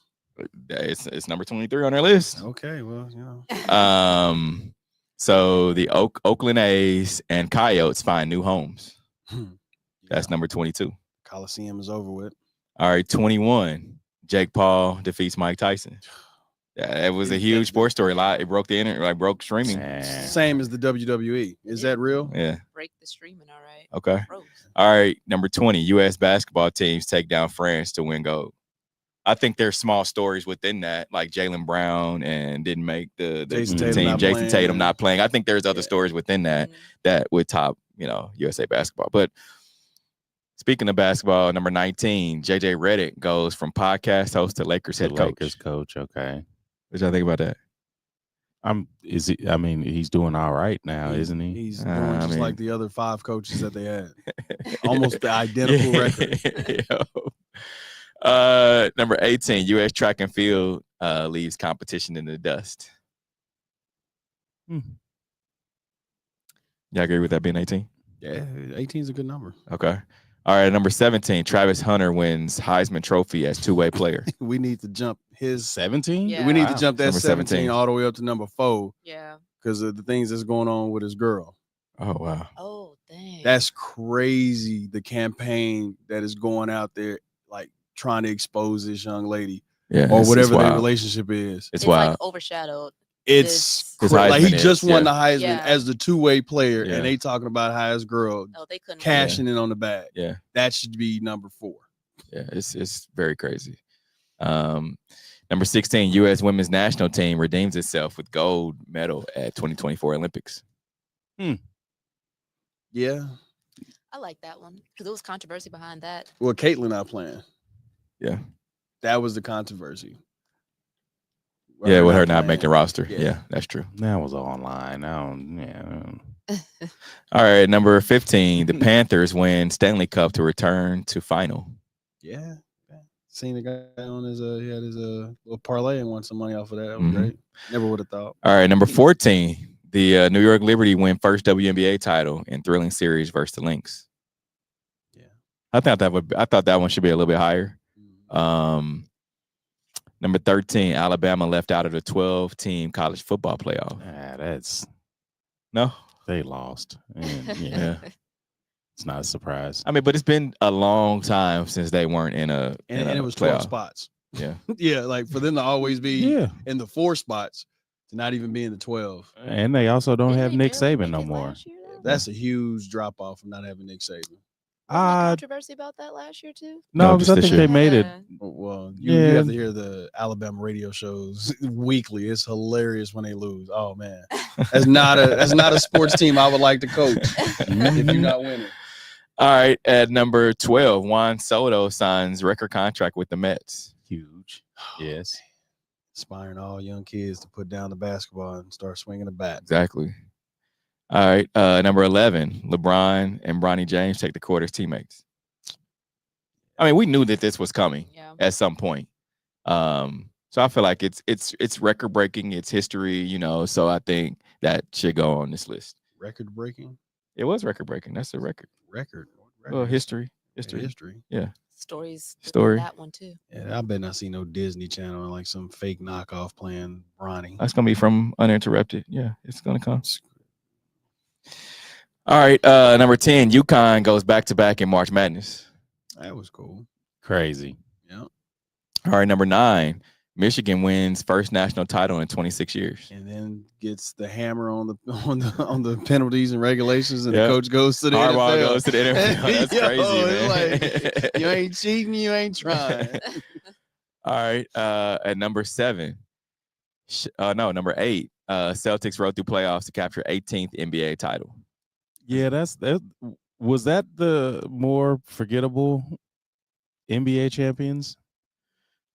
It's number 23 on our list. Okay, well, So the Oakland A's and Coyotes find new homes. That's number 22. Coliseum is over with. All right, 21. Jake Paul defeats Mike Tyson. Yeah, it was a huge sports story. It broke the internet, broke streaming. Same as the WWE. Is that real? Yeah. Break the streaming, all right. Okay. All right, number 20. U.S. basketball teams take down France to win gold. I think there's small stories within that, like Jaylen Brown and didn't make the team. Jason Tatum not playing. I think there's other stories within that that would top, USA basketball. But speaking of basketball, number 19, JJ Redick goes from podcast host to Lakers head coach. Lakers coach, okay. What y'all think about that? He's doing all right now, isn't he? He's doing just like the other 5 coaches that they had. Almost the identical record. Number 18, U.S. track and field leaves competition in the dust. Y'all agree with that being 18? Yeah, 18 is a good number. Okay. All right, number 17, Travis Hunter wins Heisman Trophy as two-way player. We need to jump his 17? Yeah. We need to jump that Number 17 all the way up to number 4. Yeah. Because of the things that's going on with his girl. Oh, wow. Oh, dang. That's crazy. The campaign that is going out there, like trying to expose this young lady, or whatever their relationship is. It's wild. Like overshadowed. It's like he just won the Heisman as the two-way player, and they talking about how his girl cashing in on the bag. Yeah, that should be number 4. Yeah, it's very crazy. Number 16, U.S. women's national team redeems itself with gold medal at 2024 Olympics. Yeah, I like that one because there was controversy behind that. Well, Caitlyn not playing. Yeah, that was the controversy. Yeah, with her not making the roster. Yeah, that's true. That was online. All right, number 15, the Panthers win Stanley Cup to return to final. Yeah. Seen the guy on his he had his little parlay and won some money off of that. That was great. Never would have thought. All right, number 14, the New York Liberty win first WNBA title in thrilling series versus the Lynx. Yeah, I thought that one should be a little bit higher. Number 13, Alabama left out of the 12-team college football playoff. That's no, they lost. And, yeah. It's not a surprise. I mean, but it's been a long time since they weren't in a and it was playoff. 12 spots. Yeah. Yeah, like for them to always be in the 4 spots to not even be in the 12. And they also don't have Nick Saban no more. That's a huge drop off from not having Nick Saban. Controversy about that last year too? No, because I think they made it. Well, you have to hear the Alabama radio shows weekly. It's hilarious when they lose. Oh man, that's not a sports team I would like to coach if you're not winning. All right, at number 12, Juan Soto signs record contract with the Mets. Huge. Yes. Inspiring all young kids to put down the basketball and start swinging the bat. Exactly. All right, number 11, LeBron and Bronny James take the court as teammates. I mean, we knew that this was coming at some point. So I feel like it's record breaking, it's history, so I think that should go on this list. Record breaking? It was record breaking. That's the record. Record. Well, history. Yeah. Story. That one too. Yeah, I bet not see no Disney Channel and like some fake knockoff playing Bronny. That's gonna be from Uninterrupted. Yeah, it's gonna come. All right, number 10, UConn goes back-to-back in March Madness. That was cool. Crazy. Yeah. All right, number 9, Michigan wins first national title in 26 years. And then gets the hammer on the penalties and regulations, and the coach goes to the Harbaugh NFL. goes to the NFL. That's crazy, man. Like, you ain't cheating, you ain't trying. All right, at number 7, number 8, Celtics rode through playoffs to capture 18th NBA title. Yeah, was that the more forgettable NBA champions?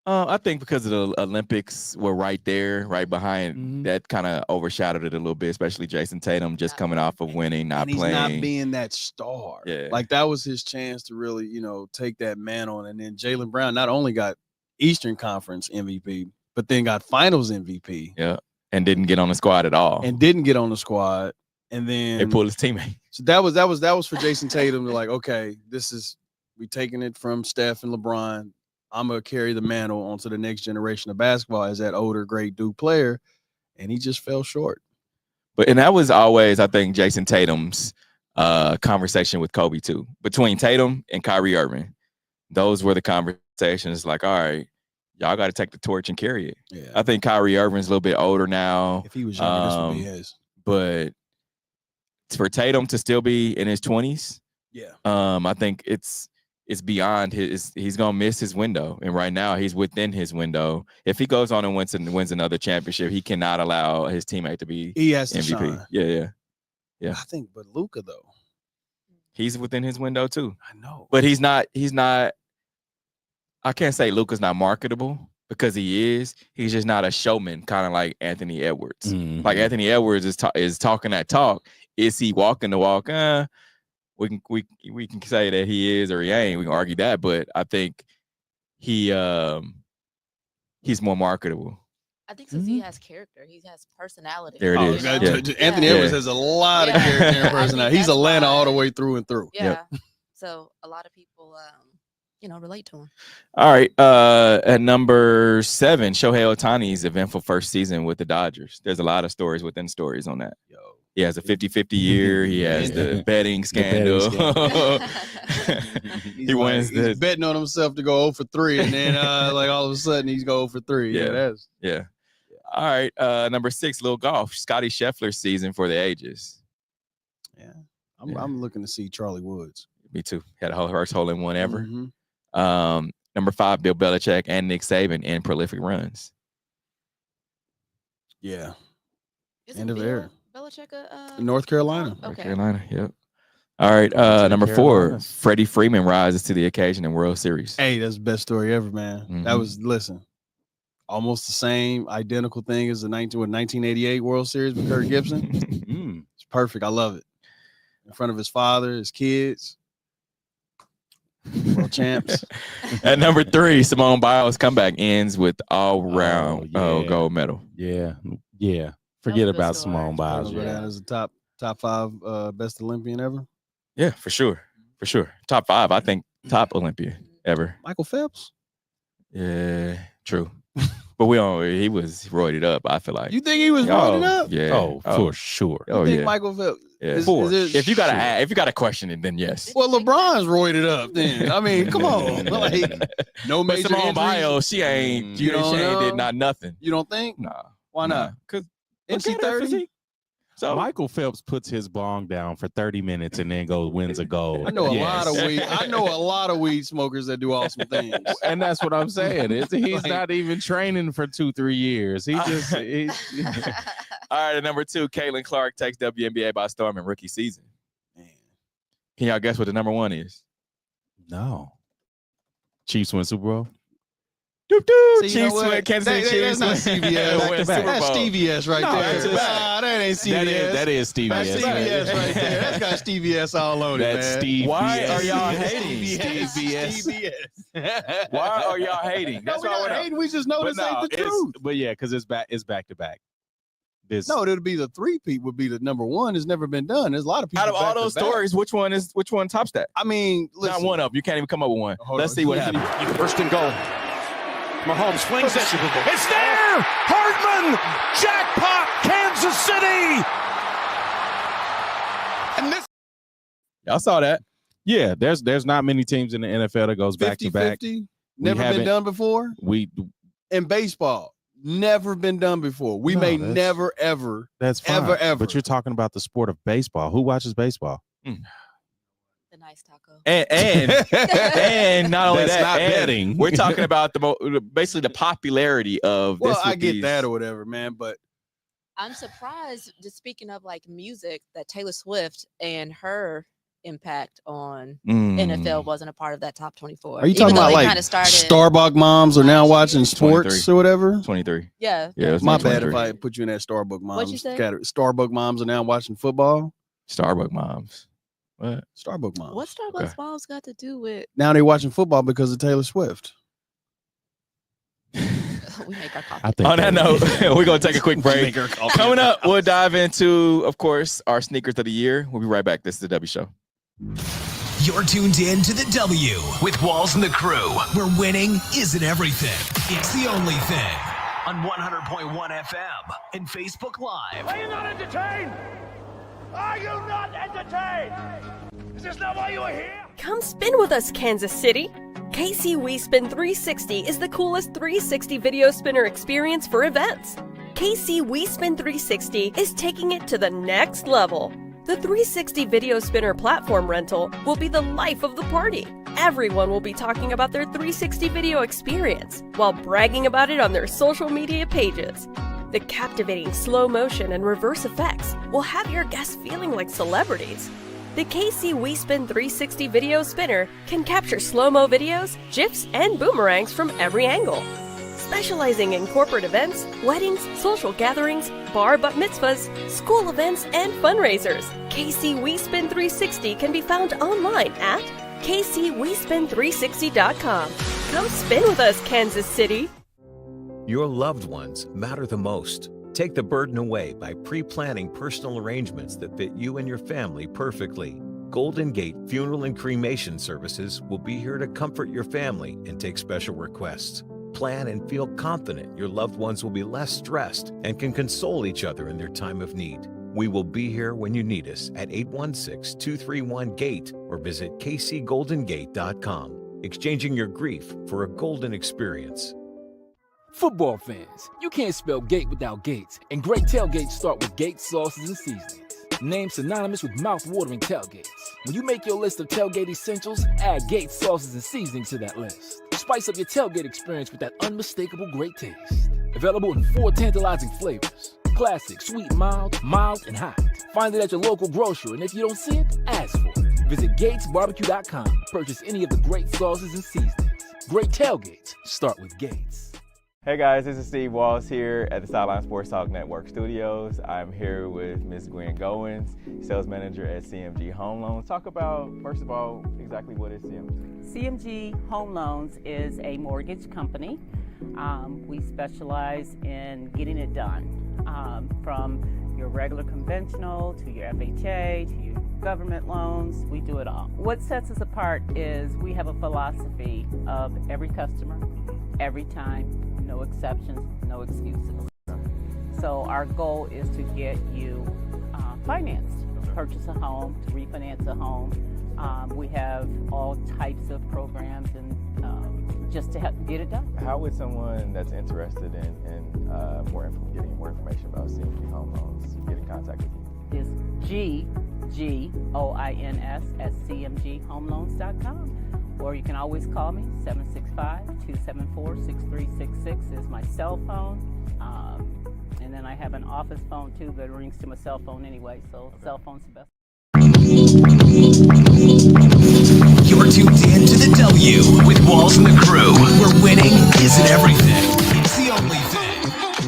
I think because of the Olympics were right there, right behind. That kind of overshadowed it a little bit, especially Jason Tatum just coming off of winning, not and playing. He's not being that star. Yeah. Like that was his chance to really, take that mantle. And then Jaylen Brown not only got Eastern Conference MVP, but then got Finals MVP. Yeah. And didn't get on the squad at all. And didn't get on the squad. And then they pulled his teammate. So that was for Jason Tatum to like, okay, we taking it from Steph and LeBron. I'm gonna carry the mantle onto the next generation of basketball as that older, great Duke player, and he just fell short. And that was always, I think, Jason Tatum's conversation with Kobe too. Between Tatum and Kyrie Irving, those were the conversations. Like, all right, y'all got to take the torch and carry it. Yeah. I think Kyrie Irving's a little bit older now. If he was younger, this would be his. But for Tatum to still be in his 20s, I think it's beyond he's gonna miss his window, and right now he's within his window. If he goes on and wins another championship, he cannot allow his teammate to be he has to MVP. Shine. Yeah. I think, but Luka though, he's within his window too. I know, but he's not. I can't say Luka's not marketable because he is. He's just not a showman, kind of like Anthony Edwards. Like Anthony Edwards is talking that talk. Is he walking the walk? We can say that he is or he ain't. We can argue that, but I think he's more marketable. I think since he has character, he has personality. There it is. Anthony Edwards has a lot of character and personality. He's Atlanta all the way through and through. Yeah. So a lot of people, relate to him. All right. At number 7, Shohei Ohtani's eventful first season with the Dodgers. There's a lot of stories within stories on that. He has a 50-50 year. He has the betting scandal. He wins he's betting on himself to go 0 for 3, and then like all of a sudden he's go 0 for 3. Yeah. All right. Number 6, little golf. Scotty Scheffler's season for the ages. Yeah. I'm looking to see Charlie Woods. Me too. Had a first hole-in-one ever. Mm-hmm. Number 5, Bill Belichick and Nick Saban in prolific runs. Yeah. Isn't End of Bill era. Belichick North Carolina. North Carolina. Yep. All right. Number 4, Freddie Freeman rises to the occasion in World Series. Hey, that's the best story ever, man. Mm-hmm. That was almost the same identical thing as the 1988 World Series with Kirk Gibson. It's perfect. I love it. In front of his father, his kids, world champs. At number 3, Simone Biles' comeback ends with all-round gold medal. Yeah. Forget about Simone Biles. Go down as a top 5 best Olympian ever. Yeah, for sure. Top 5, I think. Top Olympian ever. Michael Phelps. Yeah, true. But he was roided up, I feel like. You think he was roided up? Yeah. Oh, for sure. Oh, you think yeah. Michael Phelps? Yeah. If you gotta question it, then yes. Well, LeBron's roided up then. I mean, come on. Like, no But major Simone injuries. Biles, she ain't You don't know? did not nothing. You don't think? Nah. Why not? Because NC30? So Michael Phelps puts his bong down for 30 minutes and then wins a gold. I know a lot of weed smokers that do awesome things. And that's what I'm saying. He's not even training for 2-3 years. He just All right, at number 2, Caitlin Clark takes WNBA by storm in rookie season. Man. Can y'all guess what the number 1 is? No. Chiefs win Super Bowl? Chiefs win, Kansas City Chiefs. That's not CBS. That's CBS right there. That ain't CBS. That is CBS. That's CBS right there. That's got CBS all on it, man. Steve. Why are y'all hating? CBS. Why are y'all hating? That's why we're hating. We just know this ain't the truth. But yeah, because it's back to back. No, it'll be the 3-peat would be the number 1. It's never been done. There's a lot of people. Out of all those stories, which one tops that? I mean, listen. Not one of them. You can't even come up with one. Let's see what happens. First and goal. Mahomes flings it. It's there! Hardman! Jackpot! Kansas City! And this. Y'all saw that. Yeah, there's not many teams in the NFL that goes back to back. 50-50. Never been done before. In baseball, never been done before. We may never, ever. That's fine. Ever. But you're talking about the sport of baseball. Who watches baseball? The nice taco. And not only That's that, not betting. We're talking about basically the popularity of this. Well, I get that or whatever, man, but I'm surprised, just speaking of like music, that Taylor Swift and her impact on NFL wasn't a part of that top 24. Are you talking about like Starbucks moms are now watching sports or whatever? 23. Yeah. My bad if I put you in that Starbucks moms. What'd you say? Starbucks moms are now watching football. Starbucks moms. What? Starbucks moms. What Starbucks moms got to do with? Now they're watching football because of Taylor Swift. We make our coffee. On that note, we're going to take a quick break. Coming up, we'll dive into, of course, our sneakers of the year. We'll be right back. This is the W Show. You're tuned in to the W with Walls and the Crew, where winning isn't everything. It's the only thing. On 100.1 FM and Facebook Live. Are you not entertained? Are you not entertained? Is this not why you are here? Come spin with us, Kansas City. KC We Spin 360 is the coolest 360 video spinner experience for events. KC We Spin 360 is taking it to the next level. The 360 video spinner platform rental will be the life of the party. Everyone will be talking about their 360 video experience while bragging about it on their social media pages. The captivating slow motion and reverse effects will have your guests feeling like celebrities. The KC We Spin 360 video spinner can capture slow-mo videos, GIFs, and boomerangs from every angle. Specializing in corporate events, weddings, social gatherings, bar bat mitzvahs, school events, and fundraisers, KC We Spin 360 can be found online at kcwespin360.com. Come spin with us, Kansas City. Your loved ones matter the most. Take the burden away by pre-planning personal arrangements that fit you and your family perfectly. Golden Gate Funeral and Cremation Services will be here to comfort your family and take special requests. Plan and feel confident your loved ones will be less stressed and can console each other in their time of need. We will be here when you need us at 816-231-GATE or visit kcgoldengate.com. Exchanging your grief for a golden experience. Football fans, you can't spell gate without Gates, and great tailgates start with Gates sauces and seasonings. Named synonymous with mouth-watering tailgates. When you make your list of tailgate essentials, add Gates sauces and seasonings to that list. Spice up your tailgate experience with that unmistakable great taste. Available in 4 tantalizing flavors: classic, sweet, mild, and hot. Find it at your local grocer, and if you don't see it, ask for it. Visit GatesBarbecue.com. Purchase any of the great sauces and seasonings. Great tailgates start with Gates. Hey guys, this is Steve Walls here at the Sideline Sports Talk Network Studios. I'm here with Ms. Gwen Goins, sales manager at CMG Home Loans. Talk about, first of all, exactly what is CMG? CMG Home Loans is a mortgage company. We specialize in getting it done, from your regular conventional to your FHA to your government loans. We do it all. What sets us apart is we have a philosophy of every customer, every time, no exceptions, no excuses. So our goal is to get you financed, to purchase a home, to refinance a home. We have all types of programs and just to help get it done. How would someone that's interested in getting more information about CMG Home Loans get in contact with you? It's GGOINS@cmghomeloans.com. Or you can always call me, 765-274-6366 is my cell phone. And then I have an office phone too, but it rings to my cell phone anyway, so cell phone's the best. You're tuned in to the W with Walls and the Crew, where winning isn't everything. It's the only thing.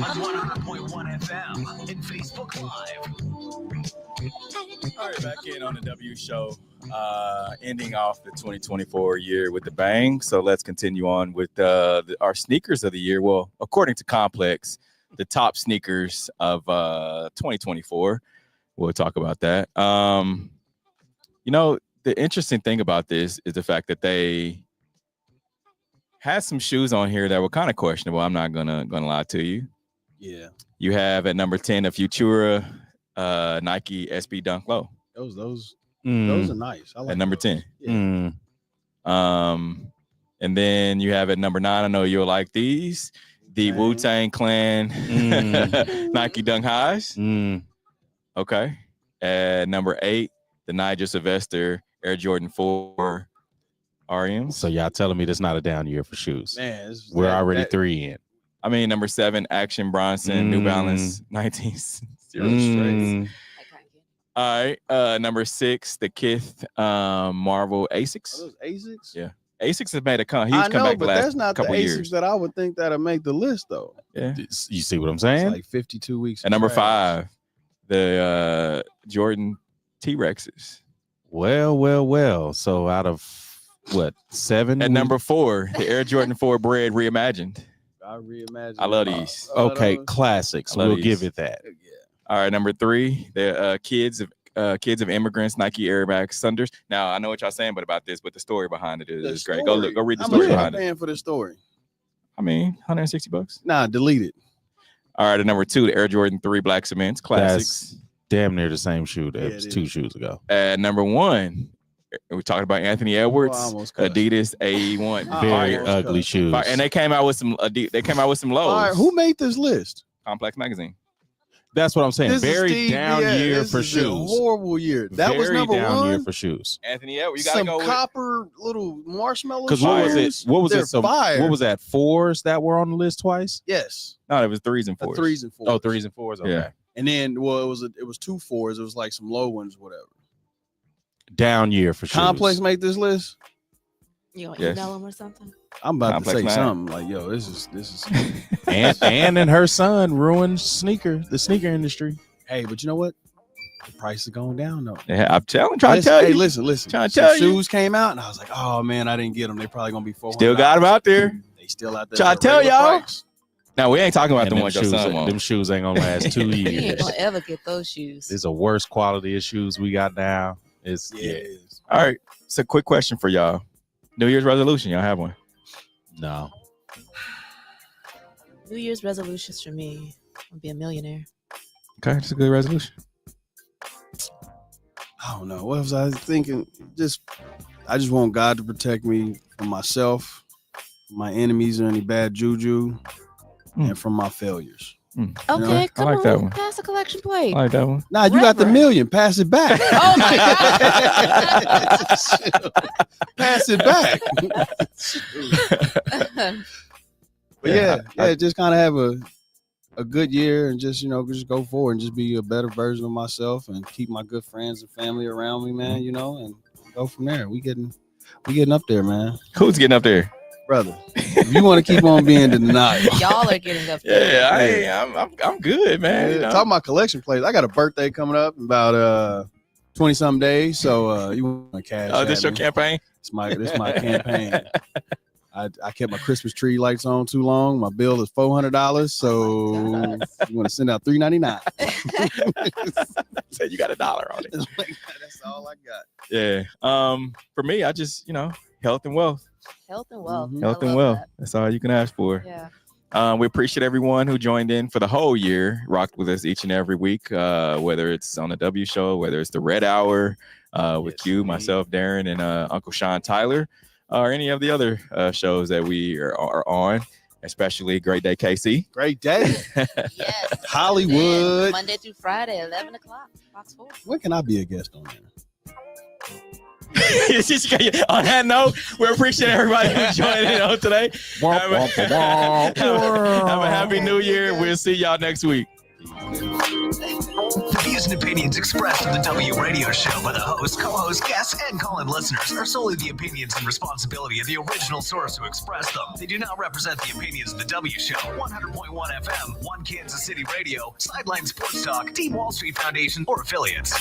On 100.1 FM and Facebook Live. All right, back in on the W show, ending off the 2024 year with the bang. So let's continue on with our sneakers of the year. Well, according to Complex, the top sneakers of 2024. We'll talk about that. The interesting thing about this is the fact that they had some shoes on here that were kind of questionable. I'm not gonna lie to you. Yeah. You have at number 10 a Futura Nike SB Dunk Low. Those are nice. I like at number those. 10. Yeah. And then you have at number 9. I know you'll like these. The Wu-Tang Clan Nike Dunk Highs. Okay. At number 8, the Nigel Sylvester Air Jordan 4 RMs. So y'all telling me this not a down year for shoes? Man, we're already 3 in. I mean, number 7, Action Bronson, New Balance 19 straights. All right. Number 6, the Kith Marvel Asics. Are those Asics? Yeah. Asics has made a huge comeback but the last that's not couple the Asics years. that I would think that'll make the list, though. Yeah. You see what I'm saying? It's like 52 weeks. At number 5, the Jordan T-Rexes. Well. So out of what, 7? At number 4, the Air Jordan 4 Bread Reimagined. I love these. Okay, classics. We'll give it that. Yeah. All right, number 3, the kids of immigrants, Nike Air Max Thunders. Now I know what y'all saying, but the story behind it is great. Go read the story behind it. Paying for the story? I mean, $160. Nah, delete it. All right, at number 2, the Air Jordan 3 Black Cements Classics. That's damn near the same shoe that was 2 shoes ago. At number 1, we talked about Anthony Edwards, Adidas A1. Very ugly shoes. And they came out with some lows. Who made this list? Complex Magazine. That's what I'm saying. This Very down year for shoes. A horrible year. That was number down 1 year for shoes. Anthony Edwards. You gotta Some go with copper little marshmallow. Because what was it? What was They're it? Some, fire. what was that? 4s that were on the list twice? Yes. No, it was 3s and 4s. 3s and 4s. Oh, 3s and 4s. Okay. Yeah. And then, it was 2 4s. It was like some low ones, whatever. Down year for shoes. Complex make this list. You gonna email them or something? I'm about Complex to say 9. something like, "Yo, this is." and her son ruined the sneaker industry. Hey, but you know what? The price is going down though. Yeah, I'm trying to tell you. Hey, listen. Trying to Some tell you. shoes came out, and I was like, "Oh man, I didn't get them. They probably gonna be $400." Still got them out there. They still out there. Trying to tell y'all. Now we ain't talking about the ones your son wants. Them shoes ain't gonna last 2 years. You ain't gonna ever get those shoes. It's a worse quality of shoes we got now. It is. All right. So quick question for y'all. New Year's resolution. Y'all have one? No. New Year's resolutions for me. I'll be a millionaire. Okay, that's a good resolution. I don't know. What was I thinking? I just want God to protect me from myself, from my enemies or any bad juju, and from my failures. Okay, come like on. that one. Pass the collection plate. I like that one. Nah, you got the million. Pass it back. Oh my God. Pass it back. But yeah, just kind of have a good year and just just go forward and just be a better version of myself and keep my good friends and family around me, man. And go from there. We getting up there, man. Who's getting up there? Brother, if you want to keep on being denial. Y'all are getting up there. Yeah, I'm good, man. Yeah, talking about collection plates. I got a birthday coming up in about 20-some days. So you want to cash? Oh, this your campaign? It's my campaign. I kept my Christmas tree lights on too long. My bill is $400. So you want to send out $3.99? So you got $1 on it. That's all I got. Yeah. For me, I just health and wealth. Health and wealth. Health and wealth. That's all you can ask for. Yeah. We appreciate everyone who joined in for the whole year, rocked with us each and every week, whether it's on the W Show, whether it's the Red Hour with Q, myself, Darren, and Uncle Sean Tyler, or any of the other shows that we are on, especially Great Day KC. Great Day. Yes. Hollywood. Monday through Friday, 11 o'clock, Fox 4. When can I be a guest on there? On that note, we appreciate everybody who joined in on today. Have a happy new year. We'll see y'all next week. The views and opinions expressed on the W Radio Show by the host, co-host, guests, and call-in listeners are solely the opinions and responsibility of the original source who expressed them. They do not represent the opinions of the W Show, 100.1 FM, One Kansas City Radio, Sideline Sports Talk, Team Wall Street Foundation, or affiliates.